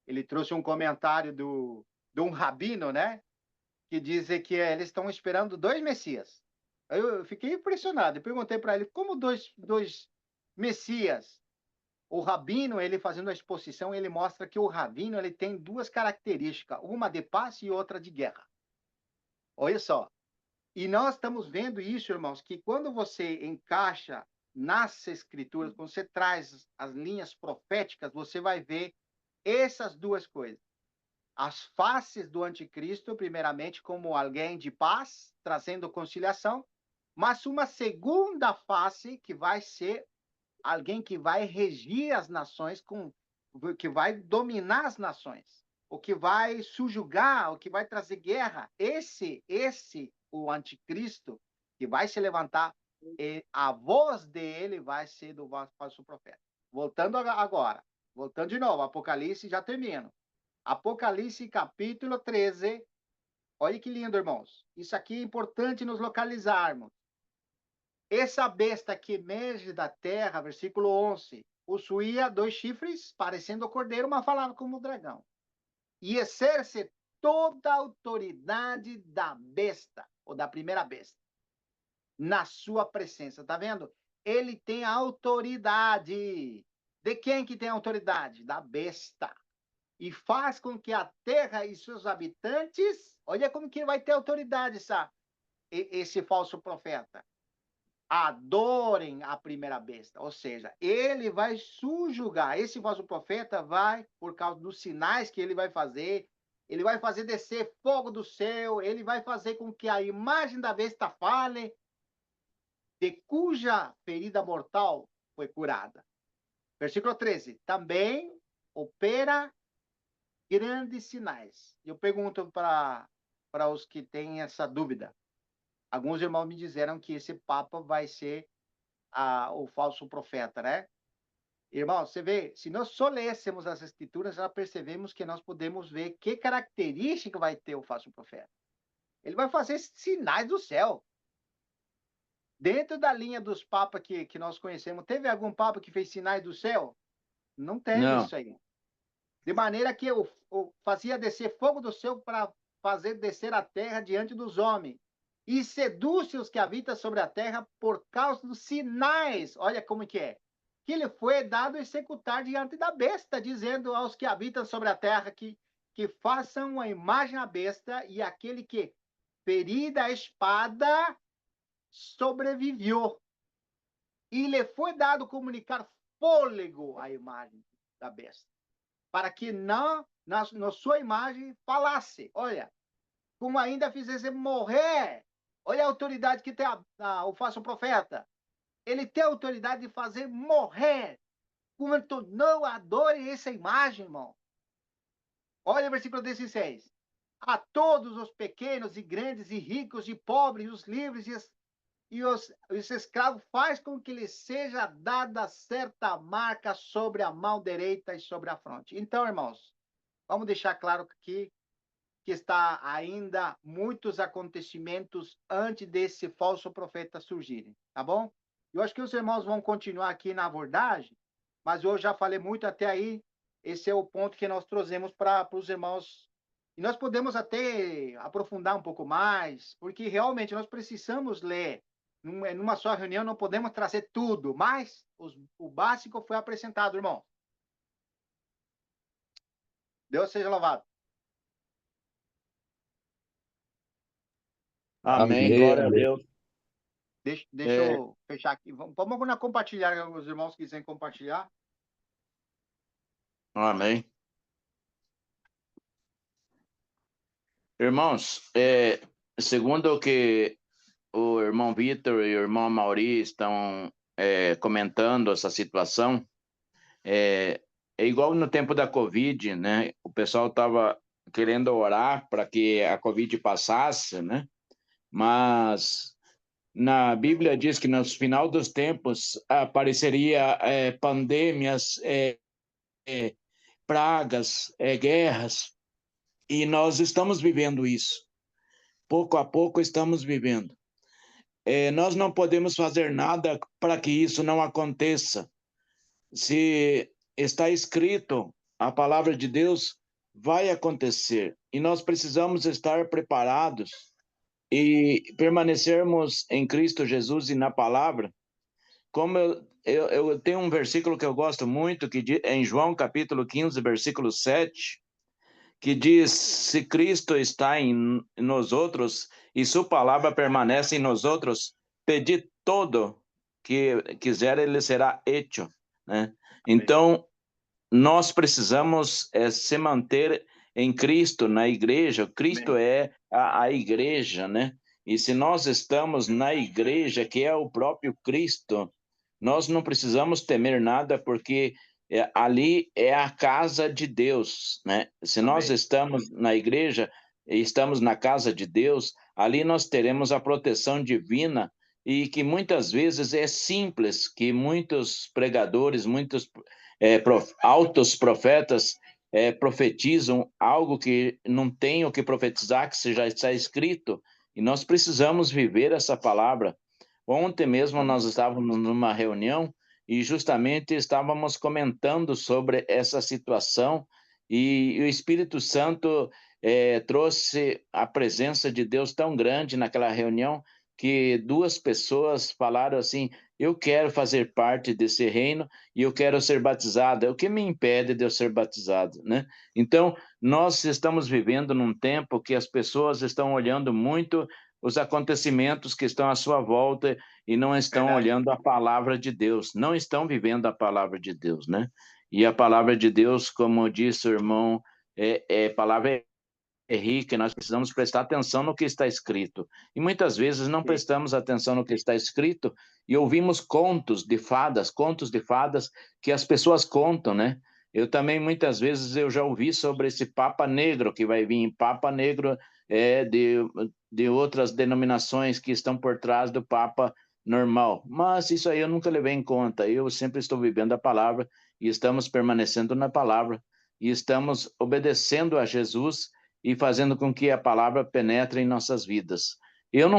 ele trouxe um comentário de um rabino, né? Que diz que eles estão esperando 2 Messias. Eu fiquei impressionado. Eu perguntei para ele, como dois Messias? O rabino, ele fazendo a exposição, ele mostra que o rabino ele tem 2 características, uma de paz e outra de guerra. Olha só. E nós estamos vendo isso, irmãos, que quando você encaixa nas escrituras, quando você traz as linhas proféticas, você vai ver essas 2 coisas. As faces do anticristo, primeiramente, como alguém de paz, trazendo conciliação, mas uma segunda face que vai ser alguém que vai regir as nações, que vai dominar as nações, o que vai subjugar, o que vai trazer guerra. O anticristo, que vai se levantar, a voz dele vai ser do falso profeta. Voltando agora, voltando de novo, Apocalipse, já termino. Apocalipse, capítulo 13. Olha que lindo, irmãos. Isso aqui é importante nos localizarmos. Essa besta que emerge da terra, versículo 11, possuía 2 chifres, parecendo o cordeiro, mas falava como o dragão. E exerce toda a autoridade da besta, ou da primeira besta, na sua presença. Tá vendo? Ele tem autoridade. De quem que tem autoridade? Da besta. E faz com que a terra e seus habitantes, olha como que vai ter autoridade esse falso profeta, adorem a primeira besta. Ou seja, ele vai subjugar. Esse falso profeta vai, por causa dos sinais que ele vai fazer descer fogo do céu, ele vai fazer com que a imagem da besta fale, de cuja ferida mortal foi curada. Versículo 13. Também opera grandes sinais. Eu pergunto para os que têm essa dúvida. Alguns irmãos me disseram que esse Papa vai ser o falso profeta, né? Irmão, você vê, se nós só lêssemos as escrituras, já percebemos que nós podemos ver que característica vai ter o falso profeta. Ele vai fazer sinais do céu. Dentro da linha dos papas que nós conhecemos, teve algum papa que fez sinais do céu? Não tem
Não.
isso aí. De maneira que eu fazia descer fogo do céu para fazer descer a terra diante dos homens. E seduz os que habitam sobre a terra por causa dos sinais. Olha como que é. Que lhe foi dado executar diante da besta, dizendo aos que habitam sobre a terra que façam uma imagem à besta, e aquele que, ferida a espada, sobreviveu. E lhe foi dado comunicar fôlego à imagem da besta, para que não, na sua imagem, falasse. Olha, como ainda fizesse morrer. Olha a autoridade que tem o falso profeta. Ele tem a autoridade de fazer morrer quanto não adore essa imagem, irmão. Olha o versículo 16. A todos os pequenos e grandes e ricos e pobres, os livres e os escravos, faz com que lhes seja dada certa marca sobre a mão direita e sobre a fronte. Então, irmãos, vamos deixar claro aqui que está ainda muitos acontecimentos antes desse falso profeta surgirem, tá bom? Eu acho que os irmãos vão continuar aqui na abordagem, mas eu já falei muito até aí. Esse é o ponto que nós trouxemos para os irmãos. E nós podemos até aprofundar um pouco mais, porque realmente nós precisamos ler. Numa só reunião não podemos trazer tudo, mas o básico foi apresentado, irmão. Deus seja louvado.
Amém, glória a Deus.
Deixa eu fechar aqui. Vamos compartilhar, os irmãos que quiserem compartilhar.
Amém. Irmãos, segundo o que o irmão Vitor e o irmão Mauri estão comentando essa situação, é igual no tempo da Covid, né? O pessoal estava querendo orar para que a Covid passasse, né? Mas na Bíblia diz que no final dos tempos apareceria pandemias, pragas, guerras, e nós estamos vivendo isso. Pouco a pouco estamos vivendo. Nós não podemos fazer nada para que isso não aconteça. Se está escrito, a palavra de Deus vai acontecer. E nós precisamos estar preparados e permanecermos em Cristo Jesus e na palavra. Como eu tenho um versículo que eu gosto muito, que é em João capítulo 15, versículo 7, que diz: se Cristo está em nós outros e sua palavra permanece em nós outros, pedi todo que quiser, ele será hecho, né? Então, nós precisamos se manter em Cristo, na igreja. Cristo é a igreja, né? E se nós estamos na igreja, que é o próprio Cristo, nós não precisamos temer nada, porque ali é a casa de Deus, né? Se nós estamos na igreja e estamos na casa de Deus, ali nós teremos a proteção divina, e que muitas vezes é simples, que muitos pregadores, muitos altos profetas profetizam algo que não tem o que profetizar, que já está escrito, e nós precisamos viver essa palavra. Ontem mesmo nós estávamos numa reunião e justamente estávamos comentando sobre essa situação, e o Espírito Santo trouxe a presença de Deus tão grande naquela reunião, que duas pessoas falaram assim: eu quero fazer parte desse reino e eu quero ser batizado. O que me impede de eu ser batizado, né? Então, nós estamos vivendo num tempo que as pessoas estão olhando muito os acontecimentos que estão à sua volta e não estão olhando a palavra de Deus, não estão vivendo a palavra de Deus, né? E a palavra de Deus, como disse o irmão, palavra rica, nós precisamos prestar atenção no que está escrito. E muitas vezes não prestamos atenção no que está escrito e ouvimos contos de fadas que as pessoas contam, né? Eu também, muitas vezes, eu já ouvi sobre esse Papa Negro que vai vir. Papa Negro de outras denominações que estão por trás do Papa normal. Mas isso aí eu nunca levei em conta. Eu sempre estou vivendo a palavra e estamos permanecendo na palavra e estamos obedecendo a Jesus e fazendo com que a palavra penetre em nossas vidas. Eu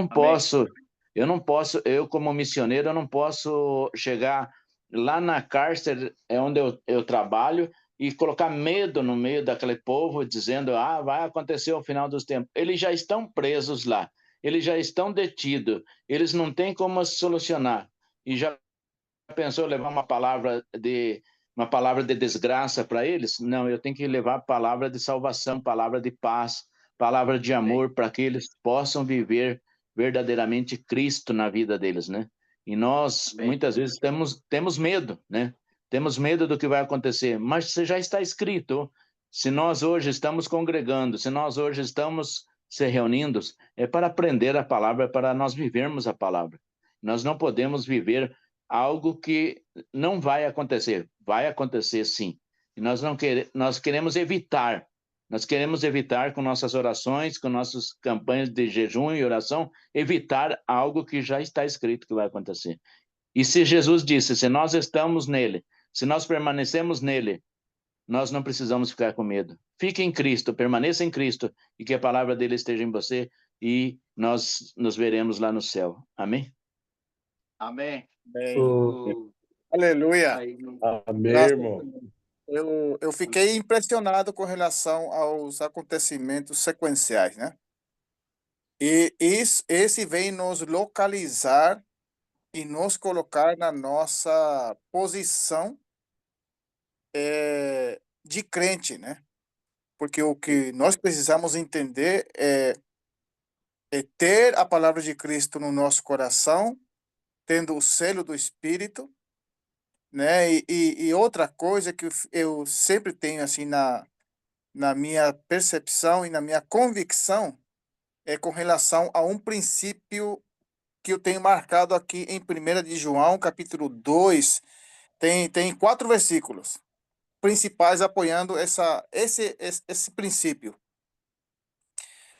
como missioneiro, eu não posso chegar lá na cárcere onde eu trabalho e colocar medo no meio daquele povo, dizendo: vai acontecer ao final dos tempos. Eles já estão presos lá, eles já estão detidos, eles não têm como solucionar. E já pensou levar uma palavra de desgraça para eles? Não, eu tenho que levar palavra de salvação, palavra de paz, palavra de amor, para que eles possam viver verdadeiramente Cristo na vida deles, né? E nós, muitas vezes, temos medo, né? Temos medo do que vai acontecer, mas já está escrito. Se nós hoje estamos congregando, se nós hoje estamos se reunindo, é para aprender a palavra, é para nós vivermos a palavra. Nós não podemos viver algo que não vai acontecer. Vai acontecer, sim. E nós queremos evitar. Nós queremos evitar, com nossas orações, com nossas campanhas de jejum e oração, evitar algo que já está escrito que vai acontecer. E se Jesus disse: se nós estamos nele, se nós permanecemos nele, nós não precisamos ficar com medo. Fique em Cristo, permaneça em Cristo, e que a palavra dele esteja em você, e nós nos veremos lá no céu. Amém?
Amém.
Aleluia.
Amém,
Graças
irmão.
a Deus. Eu fiquei impressionado com relação aos acontecimentos sequenciais, né? E esse vem nos localizar e nos colocar na nossa posição de crente, né? Porque o que nós precisamos entender é ter a palavra de Cristo no nosso coração, tendo o selo do Espírito, né? E outra coisa que eu sempre tenho assim na minha percepção e na minha convicção é com relação a um princípio que eu tenho marcado aqui em 1 de João, capítulo 2, tem 4 versículos principais apoiando esse princípio.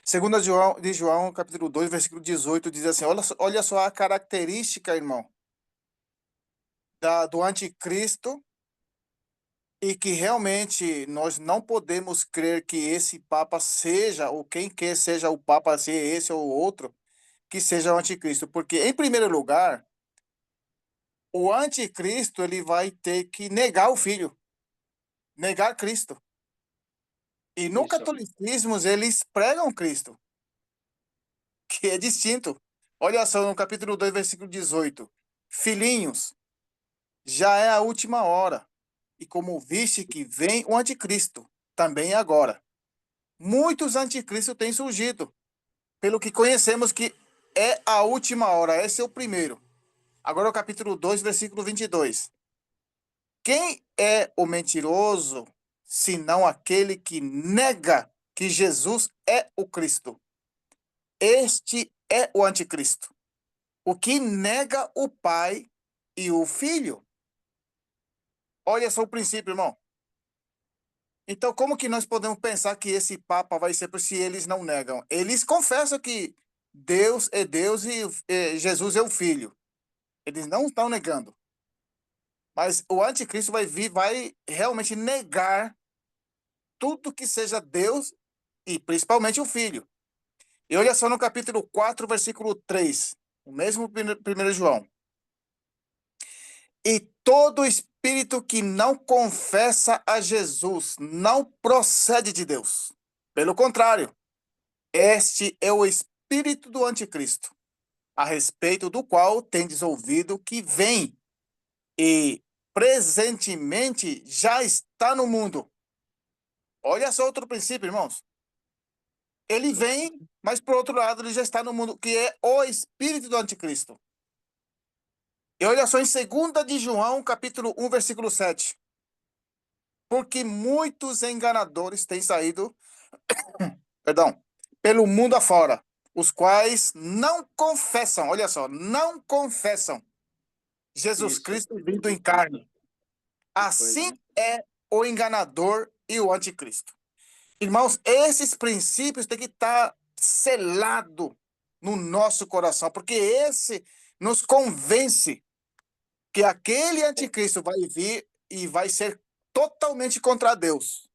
Segunda de João, capítulo 2, versículo 18, diz assim, olha só a característica, irmão, do anticristo, e que realmente nós não podemos crer que esse Papa seja, ou quem quer seja o Papa, ser esse ou outro, que seja o anticristo. Porque, em primeiro lugar, o anticristo ele vai ter que negar o Filho, negar Cristo. E no catolicismo, eles pregam Cristo, que é distinto. Olha só no capítulo 2, versículo 18. Filhinhos, já é a última hora, e como viste que vem o anticristo, também agora. Muitos anticristos têm surgido, pelo que conhecemos que é a última hora. Esse é o primeiro. Agora o capítulo 2, versículo 22. Quem é o mentiroso, senão aquele que nega que Jesus é o Cristo? Este é o anticristo, o que nega o Pai e o Filho. Olha só o princípio, irmão. Então, como que nós podemos pensar que esse Papa vai ser se eles não negam? Eles confessam que Deus é Deus e Jesus é o Filho. Eles não estão negando. Mas o anticristo vai vir, vai realmente negar tudo que seja Deus e principalmente o Filho. E olha só no capítulo 4, versículo 3, o mesmo 1 João. E todo espírito que não confessa a Jesus não procede de Deus. Pelo contrário, este é o espírito do anticristo, a respeito do qual tendes ouvido que vem e presentemente já está no mundo. Olha só outro princípio, irmãos. Ele vem, mas por outro lado ele já está no mundo, que é o espírito do anticristo. E olha só em 2 de João, capítulo 1, versículo 7. Porque muitos enganadores têm saído, pelo mundo afora, os quais não confessam, olha só, não confessam Jesus Cristo vindo em carne. Assim é o enganador e o anticristo. Irmãos, esses princípios têm que estar selado no nosso coração, porque esse nos convence que aquele anticristo vai vir e vai ser totalmente contra Deus.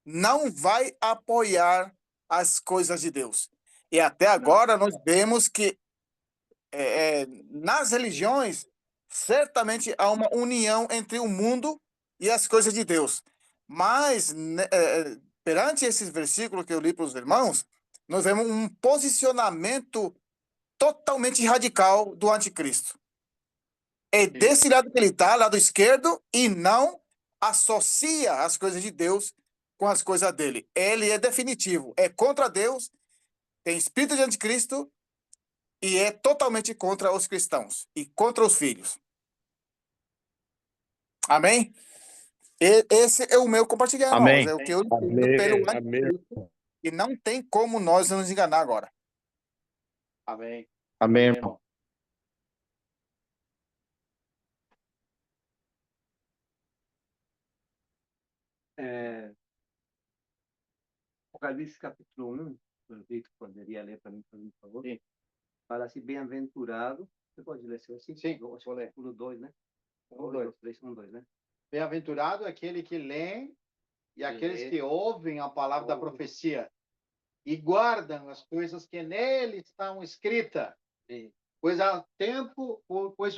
Não vai apoiar as coisas de Deus. E até agora nós vemos que nas religiões certamente há uma união entre o mundo e as coisas de Deus. Mas perante esses versículos que eu li para os irmãos, nós vemos um posicionamento totalmente radical do anticristo. É desse lado que ele está, lado esquerdo, e não associa as coisas de Deus com as coisas dele. Ele é definitivo, é contra Deus, tem espírito de anticristo e é totalmente contra os cristãos e contra os filhos. Amém? Esse é o meu compartilhar, irmãos.
Amém.
É o que eu entendo pelo anticristo, e não tem como nós nos enganar agora.
Amém.
Amém, irmão.
Apocalipse capítulo 1, o Vitor poderia ler para mim, por favor? Sim. Fala assim, bem-aventurado. Você pode ler assim?
Sim, vou ler.
Capítulo 2, né?
1, 2.
3, 1, 2, né?
Bem-aventurado aquele que lê e aqueles que ouvem a palavra da profecia e guardam as coisas que nele estão escritas, pois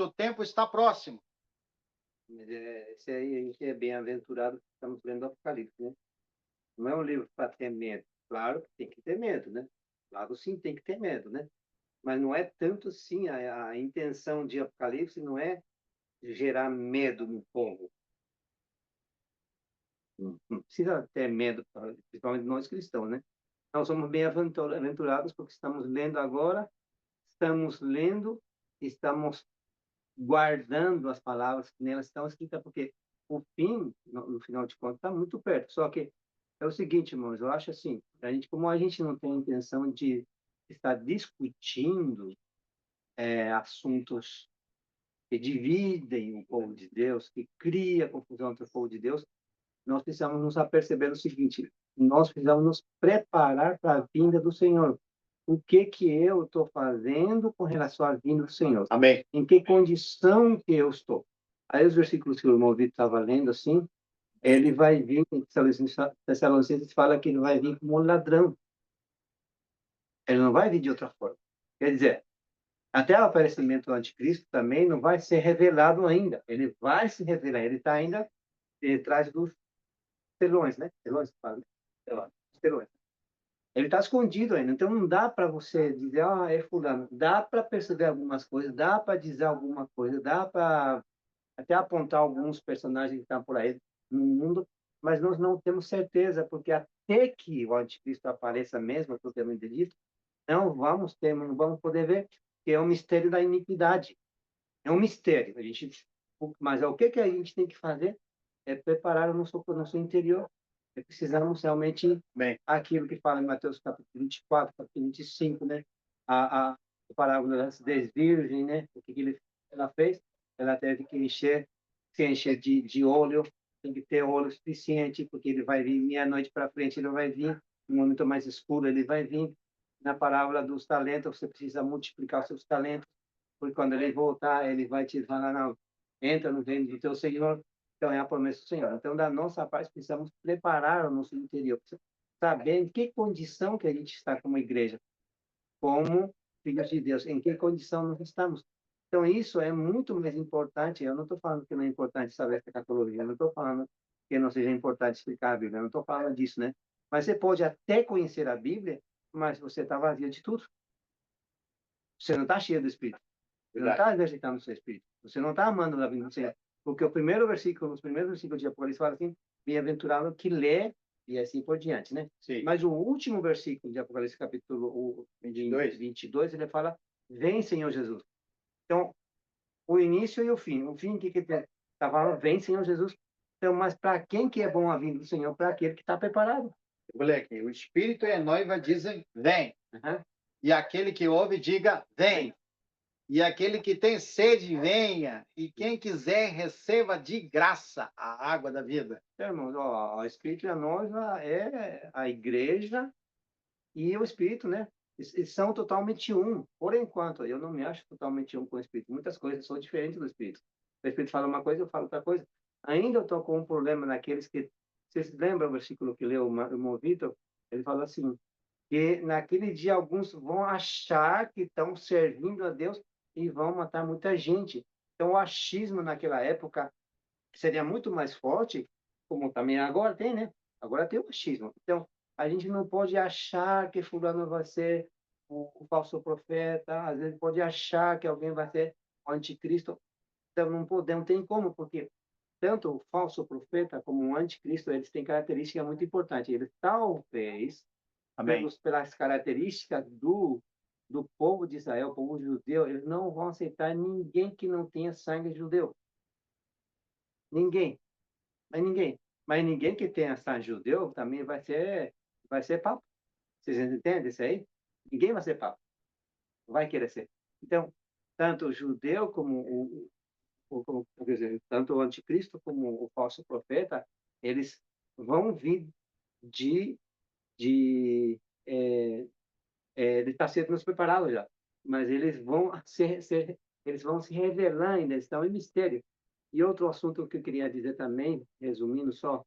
o tempo está próximo.
Esse aí a gente é bem-aventurado, estamos lendo o Apocalipse, né? Não é um livro para ter medo. Claro que tem que ter medo, né? Claro, sim, tem que ter medo, né? Mas não é tanto assim, a intenção de Apocalipse não é gerar medo no povo. Não precisa ter medo, principalmente nós cristãos, né? Nós somos bem-aventurados porque estamos lendo agora, estamos guardando as palavras que nelas estão escritas, porque o fim, no final de contas, está muito perto. Só que é o seguinte, irmãos, eu acho assim, como a gente não tem a intenção de estar discutindo assuntos que dividem o povo de Deus, que cria confusão entre o povo de Deus, nós precisamos nos aperceber o seguinte: nós precisamos nos preparar para a vinda do Senhor. O que eu estou fazendo com relação à vinda do Senhor?
Amém.
Em que condição que eu estou? Aí os versículos que o irmão Vitor estava lendo, assim, ele vai vir, em Tessalonicenses fala que ele vai vir como um ladrão. Ele não vai vir de outra forma. Quer dizer, até o aparecimento do anticristo também não vai ser revelado ainda. Ele vai se revelar. Ele está ainda atrás dos telões, né? Telões, fala, né? Telões. Ele está escondido ainda. Então não dá para você dizer, é fulano. Dá para perceber algumas coisas, dá para dizer alguma coisa, dá para até apontar alguns personagens que estão por aí no mundo, mas nós não temos certeza, porque até que o anticristo apareça mesmo, propriamente dito, não vamos poder ver, que é o mistério da iniquidade. É um mistério. Mas o que a gente tem que fazer é preparar o nosso interior. Precisamos realmente, aquilo que fala em Mateus capítulo 24, capítulo 25, né? A parábola das 10 virgens, né? O que ela fez? Ela teve que se encher de óleo, tem que ter óleo suficiente, porque ele vai vir meia-noite para frente, ele vai vir, no momento mais escuro, ele vai vir. Na parábola dos talentos, você precisa multiplicar os seus talentos, porque quando ele voltar, ele vai te falar, não, entra no reino do teu Senhor. Então, é a promessa do Senhor. Então, da nossa parte, precisamos preparar o nosso interior, saber em que condição que a gente está como igreja, como filhos de Deus, em que condição nós estamos. Então, isso é muito mais importante. Eu não estou falando que não é importante saber essa escatologia, eu não estou falando que não seja importante explicar a Bíblia, eu não estou falando disso, né? Mas você pode até conhecer a Bíblia, mas você está vazio de tudo. Você não está cheio do Espírito. Você não está exercitando o seu Espírito. Você não está amando a vinda do Senhor. Porque os primeiros versículos de Apocalipse fala assim, bem-aventurado que lê, e assim por diante, né?
Sim.
Mas o último versículo de Apocalipse, capítulo 22, ele fala, vem, Senhor Jesus. Então, o início e o fim. O fim, o que está falando? Vem, Senhor Jesus. Então, mas para quem que é bom a vinda do Senhor? Para aquele que está preparado.
Moleque, o Espírito e a noiva dizem, vem. E aquele que ouve, diga, vem. E aquele que tem sede, venha. E quem quiser, receba de graça a água da vida.
Então, irmãos, o Espírito e a noiva é a igreja e o Espírito, né? Eles são totalmente um. Por enquanto, eu não me acho totalmente um com o Espírito. Muitas coisas são diferentes do Espírito. O Espírito fala uma coisa, eu falo outra coisa. Ainda eu estou com um problema naqueles que... Vocês lembram o versículo que leu o irmão Vitor? Ele falou assim, que naquele dia alguns vão achar que estão servindo a Deus e vão matar muita gente. Então, o achismo naquela época seria muito mais forte, como também agora tem, né? Agora tem o achismo. Então, a gente não pode achar que fulano vai ser o falso profeta, às vezes pode achar que alguém vai ser o anticristo. Então, não tem como, porque tanto o falso profeta como o anticristo, eles têm características muito importantes. Eles talvez, pelas características do povo de Israel, o povo judeu, eles não vão aceitar ninguém que não tenha sangue judeu. Ninguém. Mas ninguém que tenha sangue judeu também vai ser papo. Vocês entendem isso aí? Ninguém vai ser papo. Vai querer ser. Então, tanto o judeu quer dizer, tanto o anticristo como o falso profeta, eles vão vir de ele está sendo nos preparado já, mas eles vão se revelar ainda, estão em mistério. E outro assunto que eu queria dizer também, resumindo só,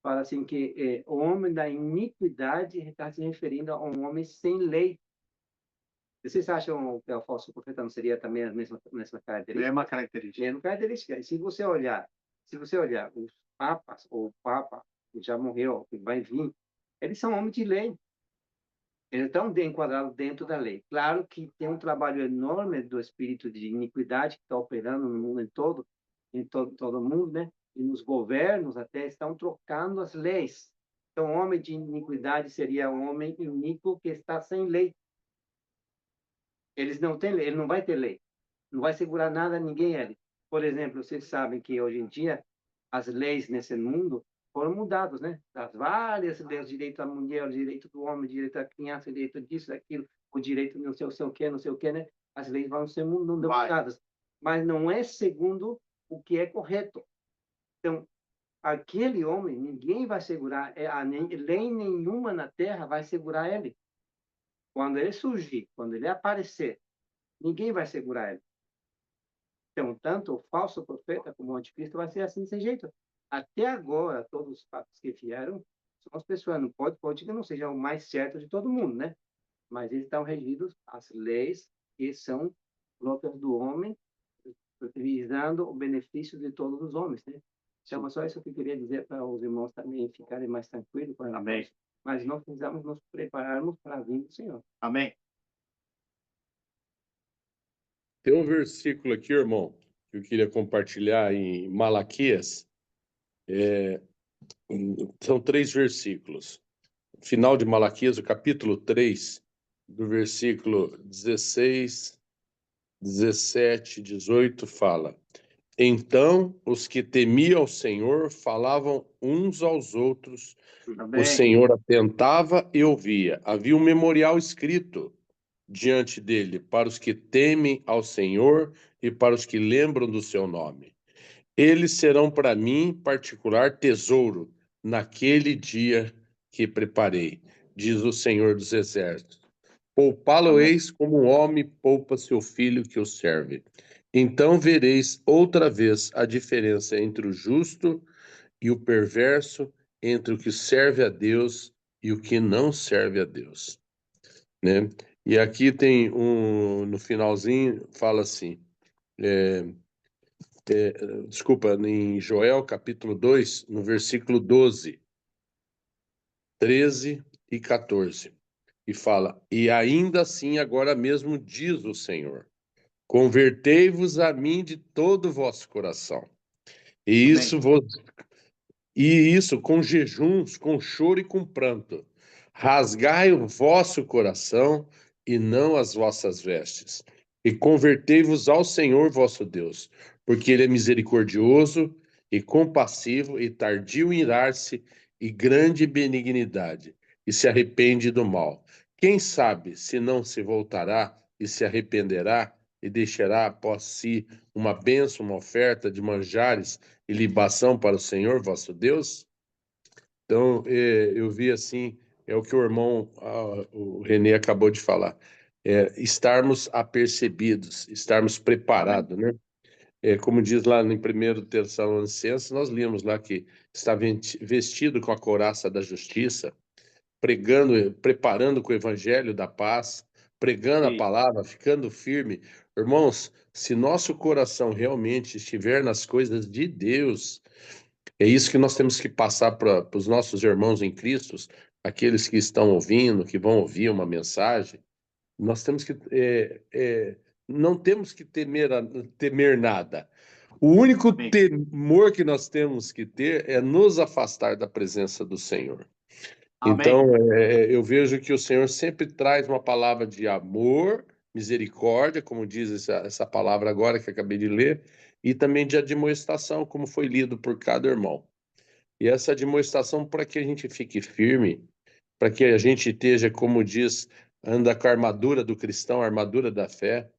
fala assim que o homem da iniquidade está se referindo a um homem sem lei. Vocês acham que o falso profeta não seria também a mesma característica?
Mesma característica.
Mesma característica. E se você olhar os papas, ou o papa que já morreu, que vai vir, eles são homens de lei. Eles estão enquadrados dentro da lei. Claro que tem um trabalho enorme do espírito de iniquidade que está operando no mundo todo, em todo mundo, né? E nos governos até estão trocando as leis. Então, homem de iniquidade seria um homem iníquo que está sem lei. Eles não têm lei, ele não vai ter lei. Não vai segurar nada a ninguém ele. Por exemplo, vocês sabem que hoje em dia as leis nesse mundo foram mudadas, né? As várias leis, direito à mulher, direito do homem, direito à criança, direito disso, daquilo, o direito não sei o que, né? As leis vão ser mudadas, mas não é segundo o que é correto. Então, aquele homem, ninguém vai segurar, lei nenhuma na terra vai segurar ele. Quando ele surgir, quando ele aparecer, ninguém vai segurar ele. Então, tanto o falso profeta como o anticristo vai ser assim, desse jeito. Até agora, todos os fatos que vieram são as pessoas. Não pode que não seja o mais certo de todo mundo, né? Mas eles estão regidos às leis que são próprias do homem, visando o benefício de todos os homens, né? Então, só isso que eu queria dizer para os irmãos também ficarem mais tranquilos com relação a isso. Mas nós precisamos nos prepararmos para a vinda do Senhor.
Amém.
Tem um versículo aqui, irmão, que eu queria compartilhar em Malaquias. São 3 versículos. Final de Malaquias, o capítulo 3, do versículo 16, 17, 18, fala: Então os que temiam o Senhor falavam uns aos outros, o Senhor atentava e ouvia. Havia um memorial escrito diante dele para os que temem ao Senhor e para os que lembram do seu nome. Eles serão para mim particular tesouro naquele dia que preparei, diz o Senhor dos Exércitos. Poupá-lo-eis como um homem poupa seu filho que o serve. Então vereis outra vez a diferença entre o justo e o perverso, entre o que serve a Deus e o que não serve a Deus. Né? E aqui tem no finalzinho, fala assim, desculpa, em Joel capítulo 2, no versículo 12, 13 e 14, e fala: E ainda assim agora mesmo diz o Senhor, convertei-vos a mim de todo o vosso coração, e isso com jejuns, com choro e com pranto. Rasgai o vosso coração e não as vossas vestes. E convertei-vos ao Senhor vosso Deus, porque Ele é misericordioso e compassivo e tardio em irar-se e grande benignidade, e se arrepende do mal. Quem sabe se não se voltará e se arrependerá e deixará após si uma bênção, uma oferta de manjares e libação para o Senhor vosso Deus? Então, eu vi assim, é o que o irmão, o Renê acabou de falar, estarmos apercebidos, estarmos preparados, né? Como diz lá em 1 Tessalonicenses, nós lemos lá que está vestido com a couraça da justiça, pregando, preparando com o evangelho da paz, pregando a palavra, ficando firme. Irmãos, se nosso coração realmente estiver nas coisas de Deus, é isso que nós temos que passar para os nossos irmãos em Cristo, aqueles que estão ouvindo, que vão ouvir uma mensagem. Nós temos que não temos que temer nada. O único temor que nós temos que ter é nos afastar da presença do Senhor.
Amém.
Então, eu vejo que o Senhor sempre traz uma palavra de amor, misericórdia, como diz essa palavra agora que acabei de ler, e também de admoestação, como foi lido por cada irmão. E essa admoestação para que a gente fique firme, para que a gente esteja, como diz, anda com a armadura do cristão, a armadura da fé,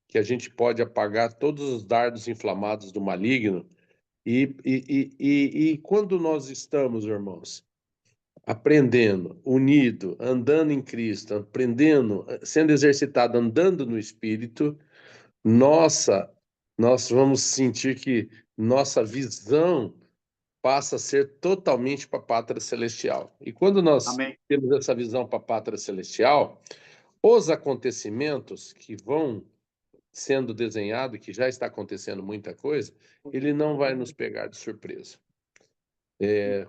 que a gente pode apagar todos os dardos inflamados do maligno. E quando nós estamos, irmãos, aprendendo, unido, andando em Cristo, aprendendo, sendo exercitado, andando no Espírito, nós vamos sentir que nossa visão passa a ser totalmente para a pátria celestial. E quando nós
Amém.
temos essa visão para a pátria celestial, os acontecimentos que vão sendo desenhados, que já está acontecendo muita coisa, ele não vai nos pegar de surpresa.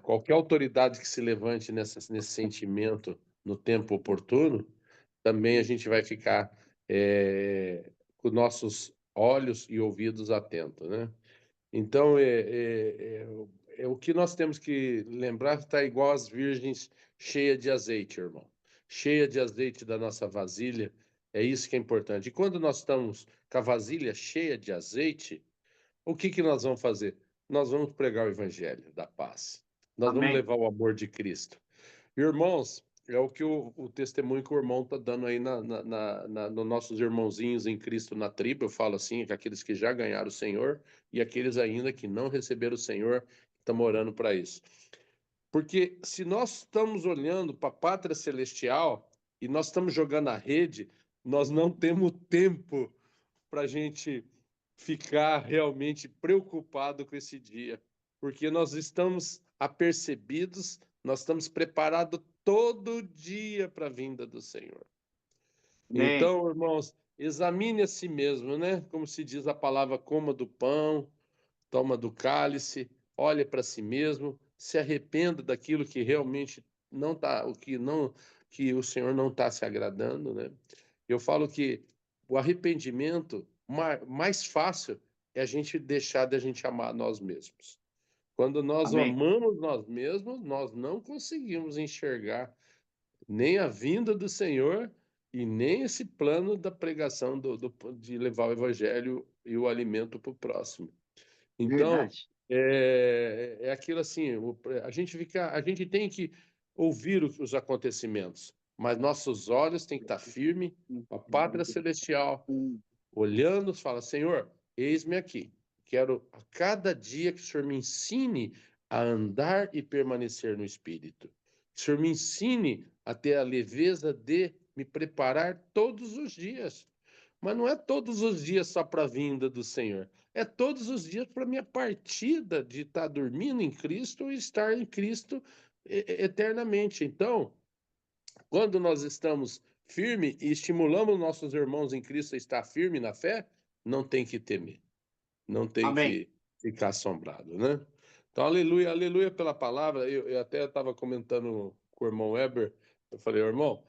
Qualquer autoridade que se levante nesse sentimento no tempo oportuno, também a gente vai ficar com nossos olhos e ouvidos atentos, né? Então, o que nós temos que lembrar que está igual às virgens cheia de azeite, irmão. Cheia de azeite da nossa vasilha, é isso que é importante. E quando nós estamos com a vasilha cheia de azeite, o que nós vamos fazer? Nós vamos pregar o evangelho da paz. Nós vamos
Amém.
levar o amor de Cristo. Irmãos, é o que o testemunho que o irmão está dando aí nos nossos irmãozinhos em Cristo na tribo. Eu falo assim, que aqueles que já ganharam o Senhor e aqueles ainda que não receberam o Senhor, estão orando para isso. Porque se nós estamos olhando para a pátria celestial e nós estamos jogando a rede, nós não temos tempo para a gente ficar realmente preocupado com esse dia, porque nós estamos apercebidos, nós estamos preparados todo dia para a vinda do Senhor.
Amém.
Então, irmãos, examine a si mesmo, né? Como se diz a palavra, coma do pão, toma do cálice, olhe para si mesmo, se arrependa daquilo que realmente não está, que o Senhor não está se agradando, né? Eu falo que o arrependimento mais fácil é a gente deixar de a gente amar nós mesmos. Quando nós
Amém.
amamos nós mesmos, nós não conseguimos enxergar nem a vinda do Senhor e nem esse plano da pregação de levar o evangelho e o alimento para o próximo. Então,
Verdade.
é aquilo assim, a gente tem que ouvir os acontecimentos, mas nossos olhos têm que estar firmes com a pátria celestial, olhando, fala, Senhor, eis-me aqui. Quero a cada dia que o Senhor me ensine a andar e permanecer no Espírito. Que o Senhor me ensine a ter a leveza de me preparar todos os dias. Mas não é todos os dias só para a vinda do Senhor. É todos os dias para a minha partida de estar dormindo em Cristo e estar em Cristo eternamente. Então, quando nós estamos firmes e estimulamos nossos irmãos em Cristo a estar firme na fé, não tem que temer, não tem
Amém.
que ficar assombrado, né? Então, aleluia, aleluia pela palavra. Eu até estava comentando com o irmão Weber, eu falei, irmão,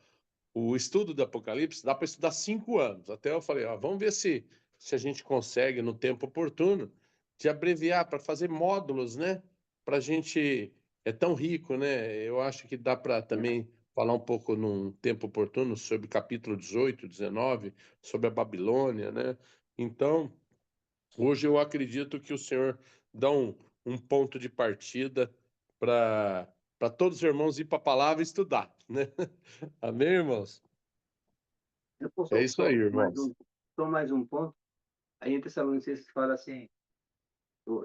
o estudo do Apocalipse dá para estudar 5 anos. Até eu falei, vamos ver se a gente consegue, no tempo oportuno, de abreviar para fazer módulos, né? Para a gente. É tão rico, né? Eu acho que dá para também falar um pouco num tempo oportuno sobre o capítulo 18, 19, sobre a Babilônia, né? Então, hoje eu acredito que o Senhor dá um ponto de partida para todos os irmãos ir para a palavra e estudar, né? Amém, irmãos?
Eu posso
É isso aí, irmãos.
só mais um ponto. Aí em Tessalonicenses fala assim,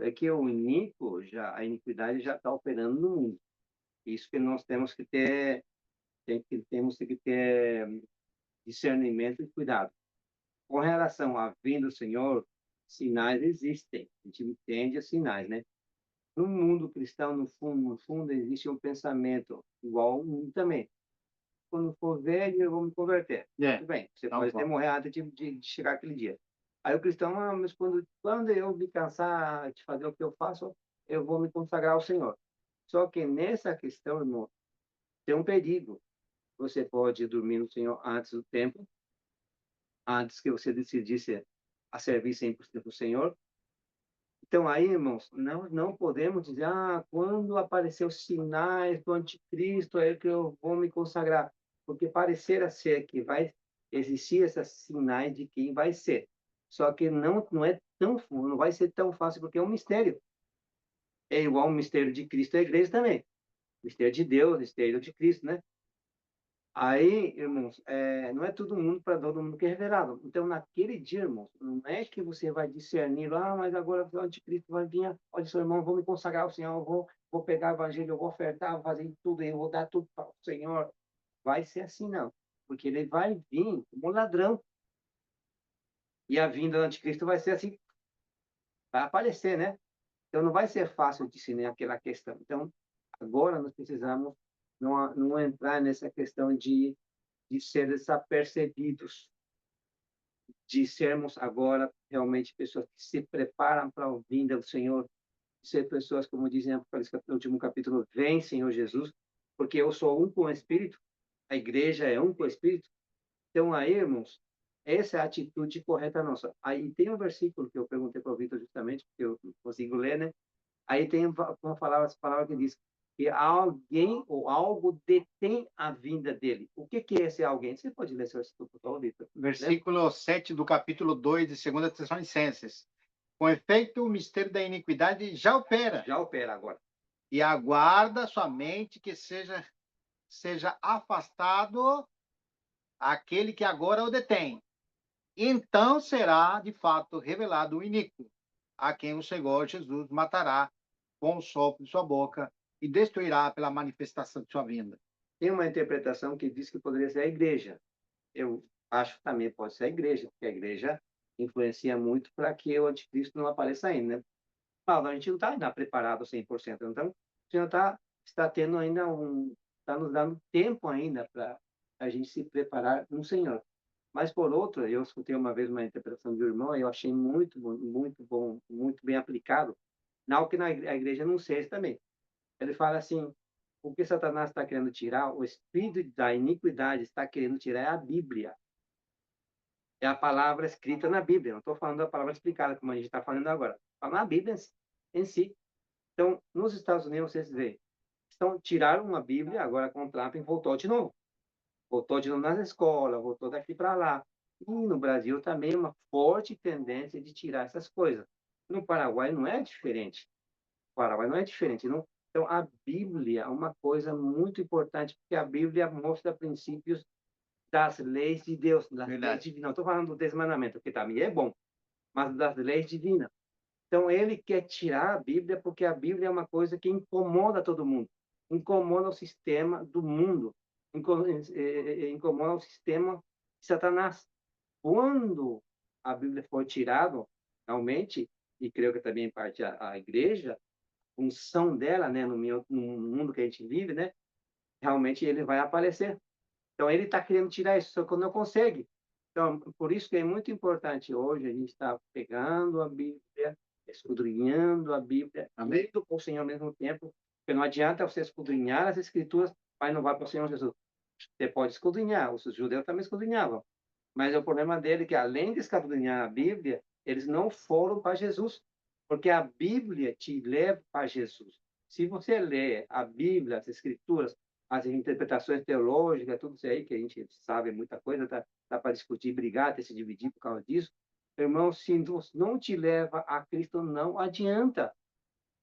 é que a iniquidade já está operando no mundo. Isso que nós temos que ter, temos que ter discernimento e cuidado. Com relação à vinda do Senhor, sinais existem. A gente entende os sinais, né? No mundo cristão, no fundo, existe um pensamento igual ao mundo também. Quando for velho, eu vou me converter. Tudo bem, você pode até morrer antes de chegar aquele dia. Aí o cristão, mas quando eu me cansar de fazer o que eu faço, eu vou me consagrar ao Senhor. Só que nessa questão, irmão, tem um perigo. Você pode dormir no Senhor antes do tempo, antes que você decidisse a servir 100% do Senhor. Então aí, irmãos, não podemos dizer, quando aparecer os sinais do anticristo, é que eu vou me consagrar. Porque parecerá ser que vai existir esses sinais de quem vai ser. Só que não vai ser tão fácil, porque é um mistério. É igual o mistério de Cristo e a igreja também. Mistério de Deus, mistério de Cristo, né? Aí, irmãos, não é todo mundo para todo mundo que é revelado. Então, naquele dia, irmãos, não é que você vai discernir, mas agora o anticristo vai vir, olha, seu irmão, vou me consagrar ao Senhor, vou pegar o evangelho, eu vou ofertar, vou fazer tudo, eu vou dar tudo para o Senhor. Vai ser assim, não. Porque ele vai vir como ladrão. E a vinda do anticristo vai ser assim, vai aparecer, né? Então, não vai ser fácil discernir aquela questão. Então, agora nós precisamos não entrar nessa questão de ser desapercebidos, de sermos agora realmente pessoas que se preparam para a vinda do Senhor, ser pessoas, como dizem no último capítulo, vem, Senhor Jesus, porque eu sou um com o Espírito, a igreja é um com o Espírito. Então, aí, irmãos, essa é a atitude correta nossa. Aí tem um versículo que eu perguntei para o Vitor justamente, porque eu não consigo ler, né? Aí tem uma palavra que diz que alguém ou algo detém a vinda dele. O que é esse alguém? Você pode ler esse versículo, por favor, Vitor?
Versículo 7 do capítulo 2 de 2 Tessalonicenses. Com efeito, o mistério da iniquidade já opera.
Já opera agora.
E aguarda somente que seja afastado aquele que agora o detém. Então será, de fato, revelado o iníquo, a quem o Senhor Jesus matará com o sopro de sua boca e destruirá pela manifestação de sua vinda.
Tem uma interpretação que diz que poderia ser a igreja. Eu acho que também pode ser a igreja, porque a igreja influencia muito para que o anticristo não apareça ainda, né? Mas a gente não está ainda preparado 100%. Então, o Senhor está tendo ainda está nos dando tempo ainda para a gente se preparar no Senhor. Mas, por outro, eu escutei uma vez uma interpretação do irmão e eu achei muito bom, muito bom, muito bem aplicado, não que a igreja não seja também. Ele fala assim, o que Satanás está querendo tirar, o espírito da iniquidade está querendo tirar é a Bíblia. É a palavra escrita na Bíblia. Não estou falando da palavra explicada, como a gente está falando agora. Falando a Bíblia em si. Então, nos Estados Unidos, vocês veem, tiraram uma Bíblia, agora com o Trump, e voltou de novo. Voltou de novo nas escolas, voltou daqui para lá. E no Brasil também uma forte tendência de tirar essas coisas. No Paraguai não é diferente. O Paraguai não é diferente. Não? Então, a Bíblia é uma coisa muito importante, porque a Bíblia mostra princípios das leis de Deus, das leis divinas. Não estou falando do desmanamento, que também é bom, mas das leis divinas. Então, ele quer tirar a Bíblia porque a Bíblia é uma coisa que incomoda todo mundo. Incomoda o sistema do mundo. Incomoda o sistema de Satanás. Quando a Bíblia for tirada, realmente, e creio que também parte a igreja, a função dela, né, no mundo que a gente vive, né, realmente ele vai aparecer. Então, ele está querendo tirar isso, só que não consegue. Então, por isso que é muito importante hoje a gente estar pegando a Bíblia, esquadrinhando a Bíblia, indo com o Senhor ao mesmo tempo, porque não adianta você esquadrinhar as Escrituras, mas não vai para o Senhor Jesus. Você pode esquadrinhar, os judeus também esquadrinhavam, mas o problema dele é que, além de esquadrinhar a Bíblia, eles não foram para Jesus, porque a Bíblia te leva para Jesus. Se você lê a Bíblia, as Escrituras, as interpretações teológicas, tudo isso aí que a gente sabe muita coisa, dá para discutir, brigar, até se dividir por causa disso. Irmão, se não te leva a Cristo, não adianta.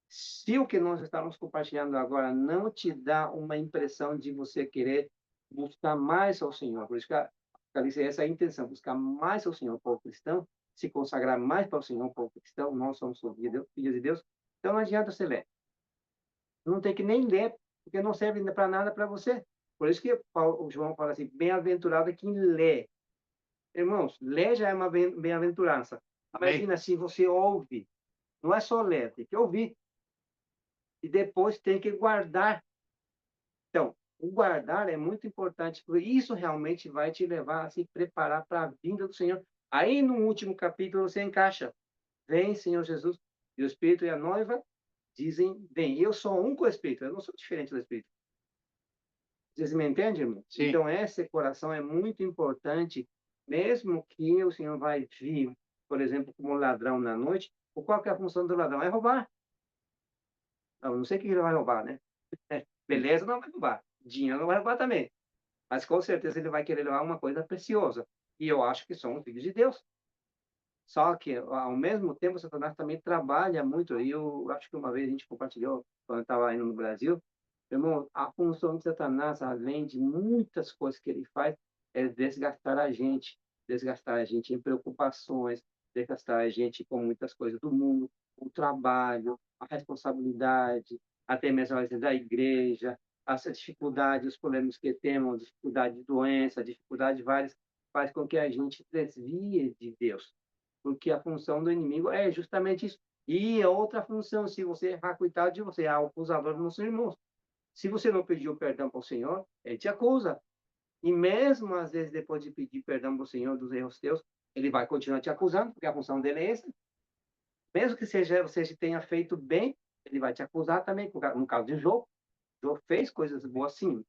Se o que nós estamos compartilhando agora não te dá uma impressão de você querer buscar mais ao Senhor, por isso que essa é a intenção, buscar mais ao Senhor, o povo cristão, se consagrar mais para o Senhor, o povo cristão, nós somos filhos de Deus, então não adianta você ler. Não tem que nem ler, porque não serve para nada para você. Por isso que o João fala assim, bem-aventurado é quem lê. Irmãos, ler já é uma bem-aventurança. Imagina se você ouve. Não é só ler, tem que ouvir. E depois tem que guardar. Então, o guardar é muito importante, porque isso realmente vai te levar a se preparar para a vinda do Senhor. Aí, no último capítulo, você encaixa. Vem, Senhor Jesus. E o Espírito e a noiva dizem, vem. Eu sou um com o Espírito, eu não sou diferente do Espírito. Vocês me entendem, irmão?
Sim.
Então, esse coração é muito importante, mesmo que o Senhor vai vir, por exemplo, como um ladrão na noite, qual que é a função do ladrão? É roubar. Eu não sei o que ele vai roubar, né? Beleza não vai roubar. Dinheiro não vai roubar também. Mas com certeza ele vai querer levar uma coisa preciosa. E eu acho que são os filhos de Deus. Só que, ao mesmo tempo, Satanás também trabalha muito. E eu acho que uma vez a gente compartilhou, quando eu estava indo no Brasil, irmão, a função de Satanás, além de muitas coisas que ele faz, é desgastar a gente em preocupações, desgastar a gente com muitas coisas do mundo, o trabalho, a responsabilidade, até mesmo às vezes da igreja, as dificuldades, os problemas que temos, dificuldade de doença, dificuldade várias, faz com que a gente desvie de Deus. Porque a função do inimigo é justamente isso, E a outra função, se você errar, coitado de você, é o acusador dos seus irmãos. Se você não pediu perdão para o Senhor, ele te acusa. E mesmo, às vezes, depois de pedir perdão para o Senhor dos erros teus, ele vai continuar te acusando, porque a função dele é essa. Mesmo que você tenha feito bem, ele vai te acusar também. No caso de Jó, Jó fez coisas boas sim.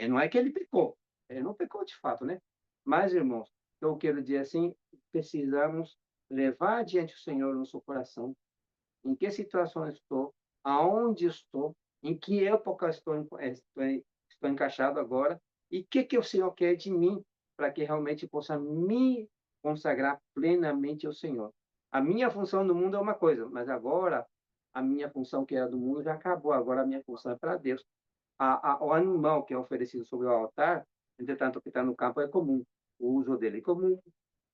Não é que ele pecou. Ele não pecou de fato, né? Mas, irmãos, eu quero dizer assim, precisamos levar diante do Senhor no seu coração em que situação estou, aonde estou, em que época estou encaixado agora, e o que o Senhor quer de mim, para que realmente possa me consagrar plenamente ao Senhor. A minha função no mundo é uma coisa, mas agora a minha função que era do mundo já acabou, agora a minha função é para Deus. O animal que é oferecido sobre o altar, entretanto, o que está no campo é comum, o uso dele é comum,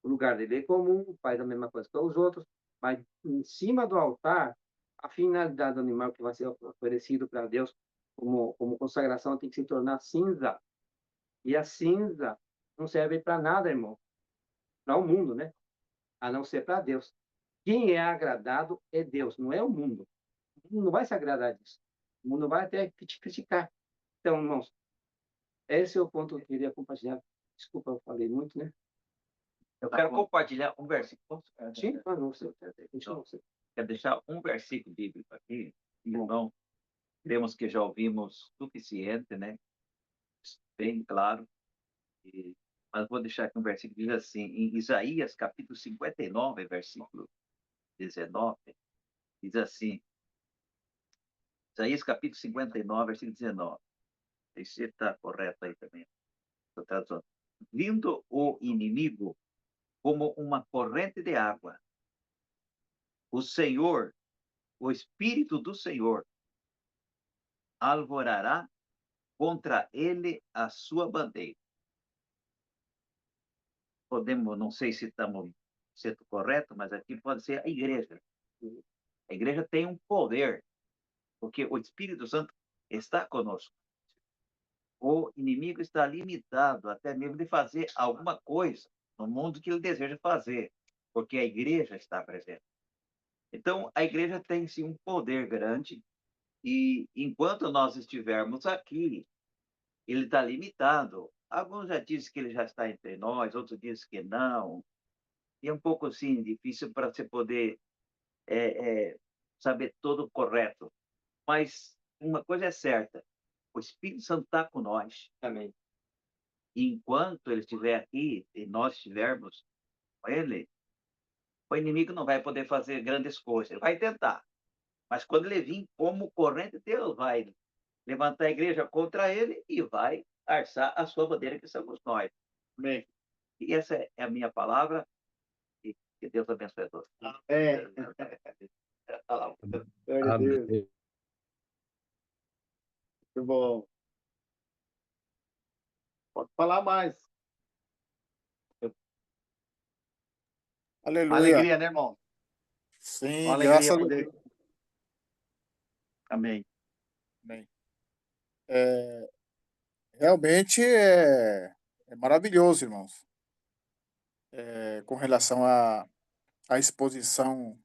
o lugar dele é comum, faz a mesma coisa que os outros, mas em cima do altar, a finalidade do animal que vai ser oferecido para Deus como consagração tem que se tornar cinza. E a cinza não serve para nada, irmão. Para o mundo, né? A não ser para Deus. Quem é agradado é Deus, não é o mundo. O mundo não vai se agradar disso. O mundo vai até te criticar. Então, irmãos, esse é o ponto que eu queria compartilhar. Desculpa, eu falei muito, né?
Eu quero compartilhar um versículo.
Sim, não, você continua.
Quero deixar um versículo bíblico aqui. Então, cremos que já ouvimos suficiente, né? Bem claro. Mas vou deixar aqui um versículo que diz assim, em Isaías, capítulo 59, versículo 19, diz assim, Isaías, capítulo 59, versículo 19. Esse está correto aí também. Vindo o inimigo como uma corrente de água, o Senhor, o Espírito do Senhor, alvorará contra ele a sua bandeira. Podemos, não sei se estamos sendo correto, mas aqui pode ser a igreja. A igreja tem um poder, porque o Espírito Santo está conosco. O inimigo está limitado até mesmo de fazer alguma coisa no mundo que ele deseja fazer, porque a igreja está presente. Então, a igreja tem sim um poder grande, e enquanto nós estivermos aqui, ele está limitado. Alguns já dizem que ele já está entre nós, outros dizem que não. E é um pouco assim difícil para você poder saber todo correto. Mas uma coisa é certa: o Espírito Santo está com nós.
Amém.
E enquanto ele estiver aqui e nós estivermos com ele, o inimigo não vai poder fazer grandes coisas. Ele vai tentar. Mas quando ele vir como corrente, Deus vai levantar a igreja contra ele e vai alçar a sua bandeira, que somos nós.
Amém.
E essa é a minha palavra. E que Deus abençoe a todos.
É. Glória a Deus.
Amém.
Muito bom. Pode falar mais.
Aleluia.
Alegria, né, irmão?
Sim,
Uma
graças
alegria
a
poder.
Deus.
Amém.
Amém. Realmente é maravilhoso, irmãos. Com relação à exposição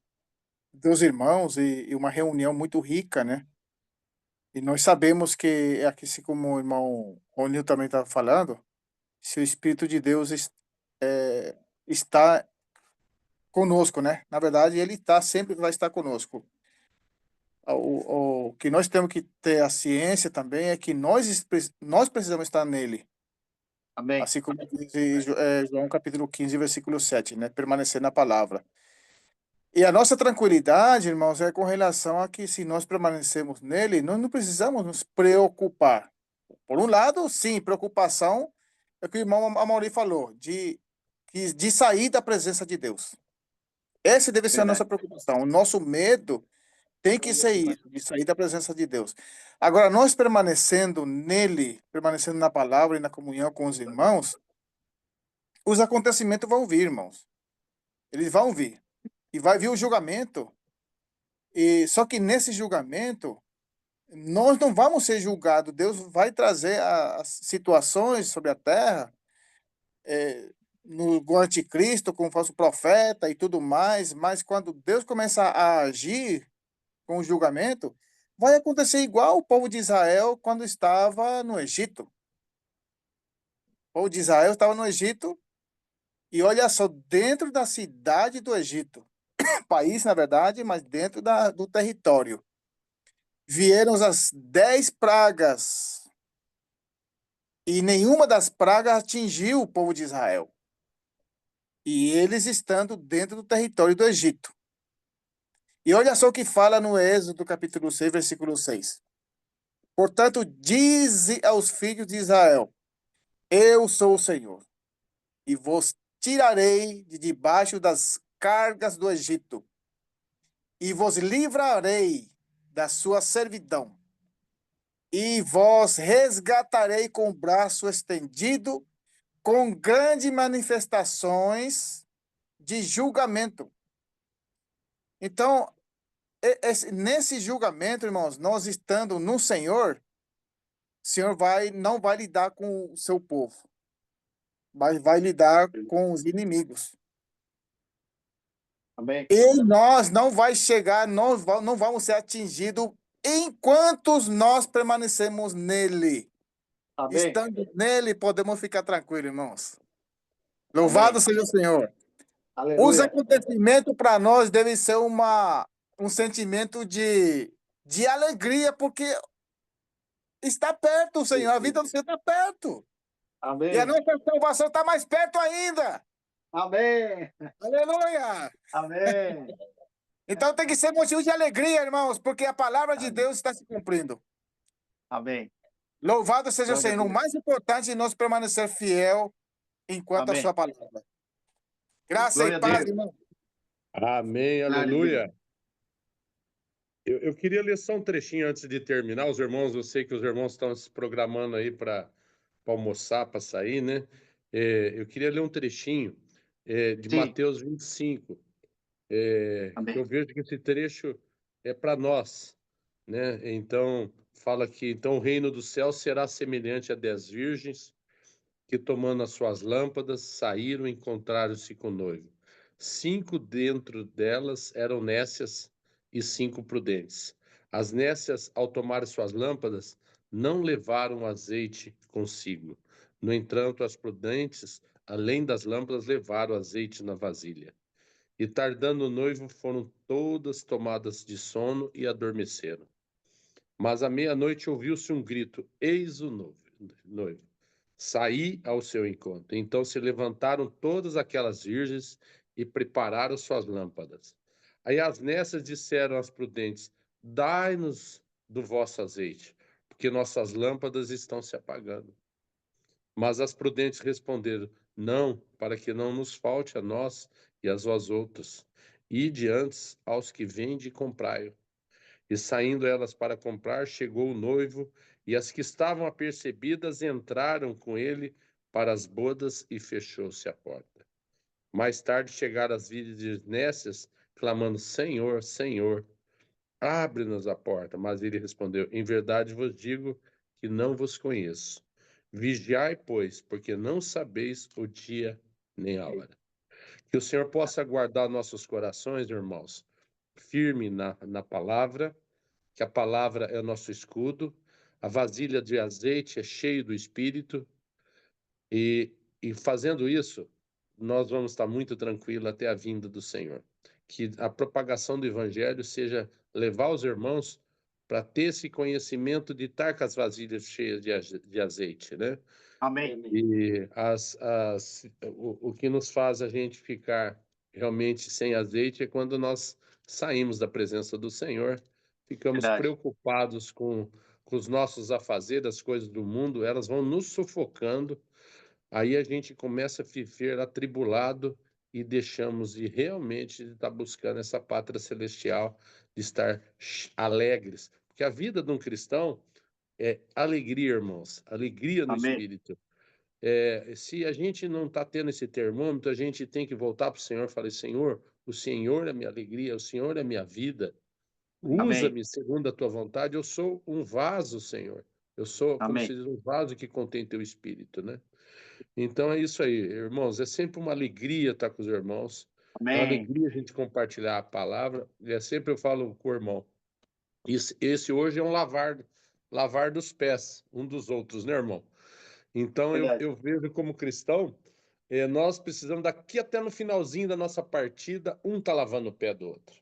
dos irmãos e uma reunião muito rica, né? E nós sabemos que, aqui, assim como o irmão Ronil também estava falando, se o Espírito de Deus está conosco, né? Na verdade, ele sempre vai estar conosco. O que nós temos que ter a ciência também é que nós precisamos estar nele.
Amém.
Assim como diz João capítulo 15, versículo 7, né? Permanecer na palavra. E a nossa tranquilidade, irmãos, é com relação a que se nós permanecemos nele, nós não precisamos nos preocupar. Por um lado, sim, preocupação é o que o irmão Amaury falou, de sair da presença de Deus. Essa deve ser a nossa preocupação. O nosso medo tem que ser isso, de sair da presença de Deus. Agora, nós permanecendo nele, permanecendo na palavra e na comunhão com os irmãos, os acontecimentos vão vir, irmãos. Eles vão vir. E vai vir o julgamento. E só que nesse julgamento, nós não vamos ser julgados. Deus vai trazer as situações sobre a terra no anticristo, com o falso profeta e tudo mais, mas quando Deus começa a agir com o julgamento, vai acontecer igual o povo de Israel quando estava no Egito. O povo de Israel estava no Egito e olha só, dentro da cidade do Egito, país, na verdade, mas dentro do território, vieram as 10 pragas e nenhuma das pragas atingiu o povo de Israel. E eles estando dentro do território do Egito. E olha só o que fala no Êxodo, capítulo 6, versículo 6. Portanto, dize aos filhos de Israel: Eu sou o Senhor, e vos tirarei de debaixo das cargas do Egito, e vos livrarei da sua servidão, e vos resgatarei com o braço estendido, com grandes manifestações de julgamento. Então, nesse julgamento, irmãos, nós estando no Senhor, o Senhor não vai lidar com o seu povo, mas vai lidar com os inimigos.
Amém.
E nós não vai chegar, nós não vamos ser atingidos enquanto nós permanecemos nele.
Amém.
Estando nele, podemos ficar tranquilos, irmãos. Louvado
Amém.
seja o Senhor. Os
Aleluia.
acontecimentos para nós devem ser um sentimento de alegria, porque está perto o Senhor, a vida do Senhor está perto. E a
Amém.
nossa salvação está mais perto ainda.
Amém.
Aleluia!
Amém.
Então tem que ser motivo de alegria, irmãos, porque a palavra de Deus está se cumprindo.
Amém.
Louvado seja o
Glória a
Senhor. O
Deus.
mais importante é nós permanecer fiel enquanto a
Amém.
sua palavra. Graça
Glória
e
a
paz,
Deus.
irmão.
Amém, aleluia. Eu queria ler só um trechinho antes de terminar. Os irmãos, eu sei que os irmãos estão se programando aí para almoçar, para sair, né? Eu queria ler um trechinho de
Sim.
Mateus 25. Que
Amém.
eu vejo que esse trecho é para nós, né? Então, fala que então o reino do céu será semelhante a 10 virgens que, tomando as suas lâmpadas, saíram e encontraram-se com o noivo. 5 dentro delas eram nécias e 5 prudentes. As nécias, ao tomar suas lâmpadas, não levaram azeite consigo. No entanto, as prudentes, além das lâmpadas, levaram azeite na vasilha. E tardando o noivo, foram todas tomadas de sono e adormeceram. Mas à meia-noite ouviu-se um grito: Eis o noivo. Saí ao seu encontro. Então se levantaram todas aquelas virgens e prepararam suas lâmpadas. Aí as nessas disseram às prudentes: Dai-nos do vosso azeite, porque nossas lâmpadas estão se apagando. Mas as prudentes responderam: Não, para que não nos falte a nós e às vós outras. Ide antes aos que vendem e comprai-o. E saindo elas para comprar, chegou o noivo, e as que estavam apercebidas entraram com ele para as bodas e fechou-se a porta. Mais tarde chegaram as virgens nécias, clamando: Senhor, Senhor, abre-nos a porta. Mas ele respondeu: Em verdade vos digo que não vos conheço. Vigiai, pois, porque não sabeis o dia nem a hora. Que o Senhor possa guardar nossos corações, irmãos, firme na palavra, que a palavra é o nosso escudo, a vasilha de azeite é cheia do Espírito, e fazendo isso, nós vamos estar muito tranquilos até a vinda do Senhor. Que a propagação do Evangelho seja levar os irmãos para ter esse conhecimento de estar com as vasilhas cheias de azeite, né?
Amém.
E o que nos faz a gente ficar realmente sem azeite é quando nós saímos da presença do Senhor, ficamos
Verdade.
preocupados com os nossos afazeres, as coisas do mundo, elas vão nos sufocando, aí a gente começa a viver atribulado e deixamos de realmente estar buscando essa pátria celestial, de estar alegres. Porque a vida de um cristão é alegria, irmãos, alegria no
Amém.
espírito. Se a gente não está tendo esse termômetro, a gente tem que voltar para o Senhor e falar: Senhor, o Senhor é minha alegria, o Senhor é minha vida.
Amém.
Usa-me segundo a tua vontade. Eu sou um vaso, Senhor. Eu sou, como se
Amém.
diz, um vaso que contém teu espírito, né? Então é isso aí, irmãos. É sempre uma alegria estar com os irmãos. É uma
Amém.
alegria a gente compartilhar a palavra. E sempre eu falo com o irmão. Esse hoje é um lavar dos pés um dos outros, né, irmão? Então
Verdade.
eu vejo como cristão, nós precisamos daqui até no finalzinho da nossa partida, um tá lavando o pé do outro.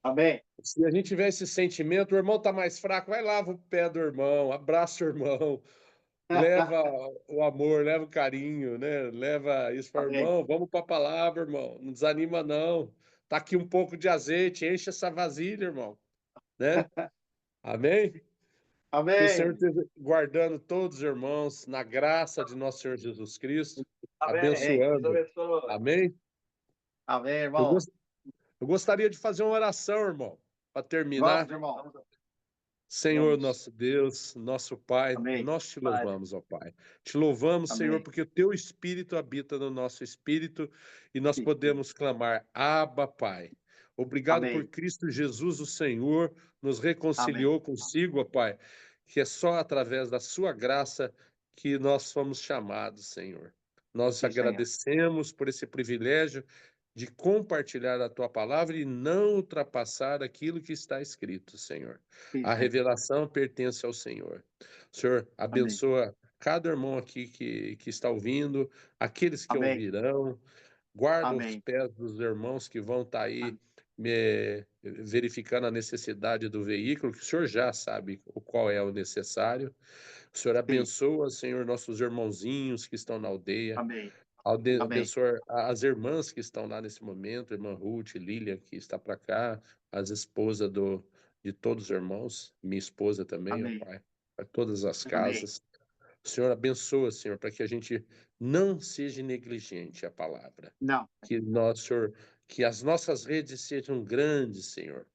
Amém.
Se a gente tiver esse sentimento, o irmão tá mais fraco, vai lava o pé do irmão, abraça o irmão, leva o amor, leva o carinho, né? Leva isso para o
Amém.
irmão, vamos para a palavra, irmão. Não desanima, não. Tá aqui um pouco de azeite, enche essa vasilha, irmão. Né? Amém? Que o Senhor
Amém.
esteja guardando todos os irmãos na graça de nosso Senhor Jesus Cristo,
Amém.
abençoando.
Deus abençoe.
Amém?
Amém,
Eu,
irmão.
eu gostaria de fazer uma oração, irmão, para terminar.
Vamos, irmão.
Senhor,
Vamos.
nosso Deus, nosso Pai,
Amém.
nós te
Pai.
louvamos, ó Pai. Te louvamos,
Amém.
Senhor, porque o teu Espírito habita no nosso espírito e nós
Sim.
podemos clamar, Abba, Pai. Obrigado por
Amém.
Cristo Jesus, o Senhor, nos reconciliou consigo, ó Pai, que é só através da sua graça que nós fomos chamados, Senhor. Nós
Sim, Senhor.
agradecemos por esse privilégio de compartilhar a tua palavra e não ultrapassar aquilo que está escrito, Senhor.
Sim,
A
Senhor.
revelação pertence ao Senhor. Senhor, abençoa cada irmão aqui que está ouvindo, aqueles que
Amém.
ouvirão, guarda os
Amém.
pés dos irmãos que vão estar aí verificando a necessidade do veículo, que o Senhor já sabe o qual é o necessário. O Senhor
Sim.
abençoa, Senhor, nossos irmãozinhos que estão na aldeia.
Amém. Amém.
Abençoar as irmãs que estão lá nesse momento, irmã Ruth, Lília, que está para cá, as esposas de todos os irmãos, minha esposa também, ó
Amém.
Pai, para todas as
Amém.
casas. O Senhor abençoa, Senhor, para que a gente não seja negligente à palavra.
Não.
Que nós, Senhor, que as nossas redes sejam grandes, Senhor.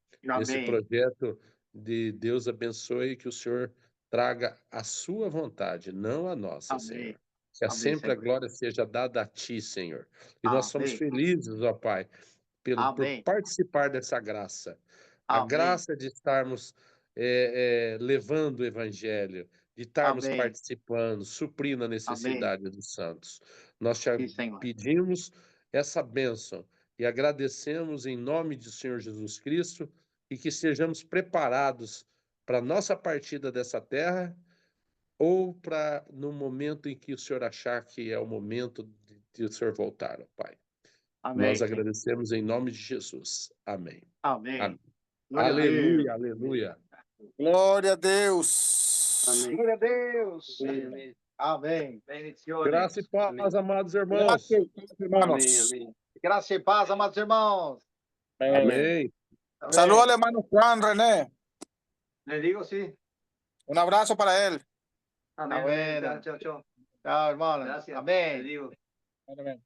Esse
Amém.
projeto de Deus abençoe, que o Senhor traga a sua vontade, não a nossa,
Amém.
Senhor. Que
Amém,
sempre a
Senhor.
glória seja dada a Ti, Senhor. E nós somos
Amém.
felizes, ó Pai, por
Amém.
participar dessa graça. A
Amém.
graça de estarmos levando o Evangelho, de estarmos
Amém.
participando, suprindo a
Amém.
necessidade dos santos. Nós te
Sim, Senhor.
pedimos essa bênção e agradecemos em nome do Senhor Jesus Cristo e que estejamos preparados para a nossa partida dessa terra ou para no momento em que o Senhor achar que é o momento de o Senhor voltar, ó Pai.
Amém.
Nós
Senhor.
agradecemos em nome de Jesus. Amém.
Amém.
Amém.
Glória a Deus.
Aleluia, aleluia.
Glória a Deus.
Amém.
Glória a Deus.
Amém.
Amém.
Bendiciones.
Graça e paz,
Amém.
amados irmãos.
Graças, hermanos.
Amém. Amém.
Graça e paz, amados irmãos.
Amém.
Amém.
Saludos al hermano Juan René.
Le digo sí.
Un abrazo para él.
Amén.
Bueno.
Chao, chao.
Chao, hermanos.
Gracias.
Amén.
Le digo.
Amén.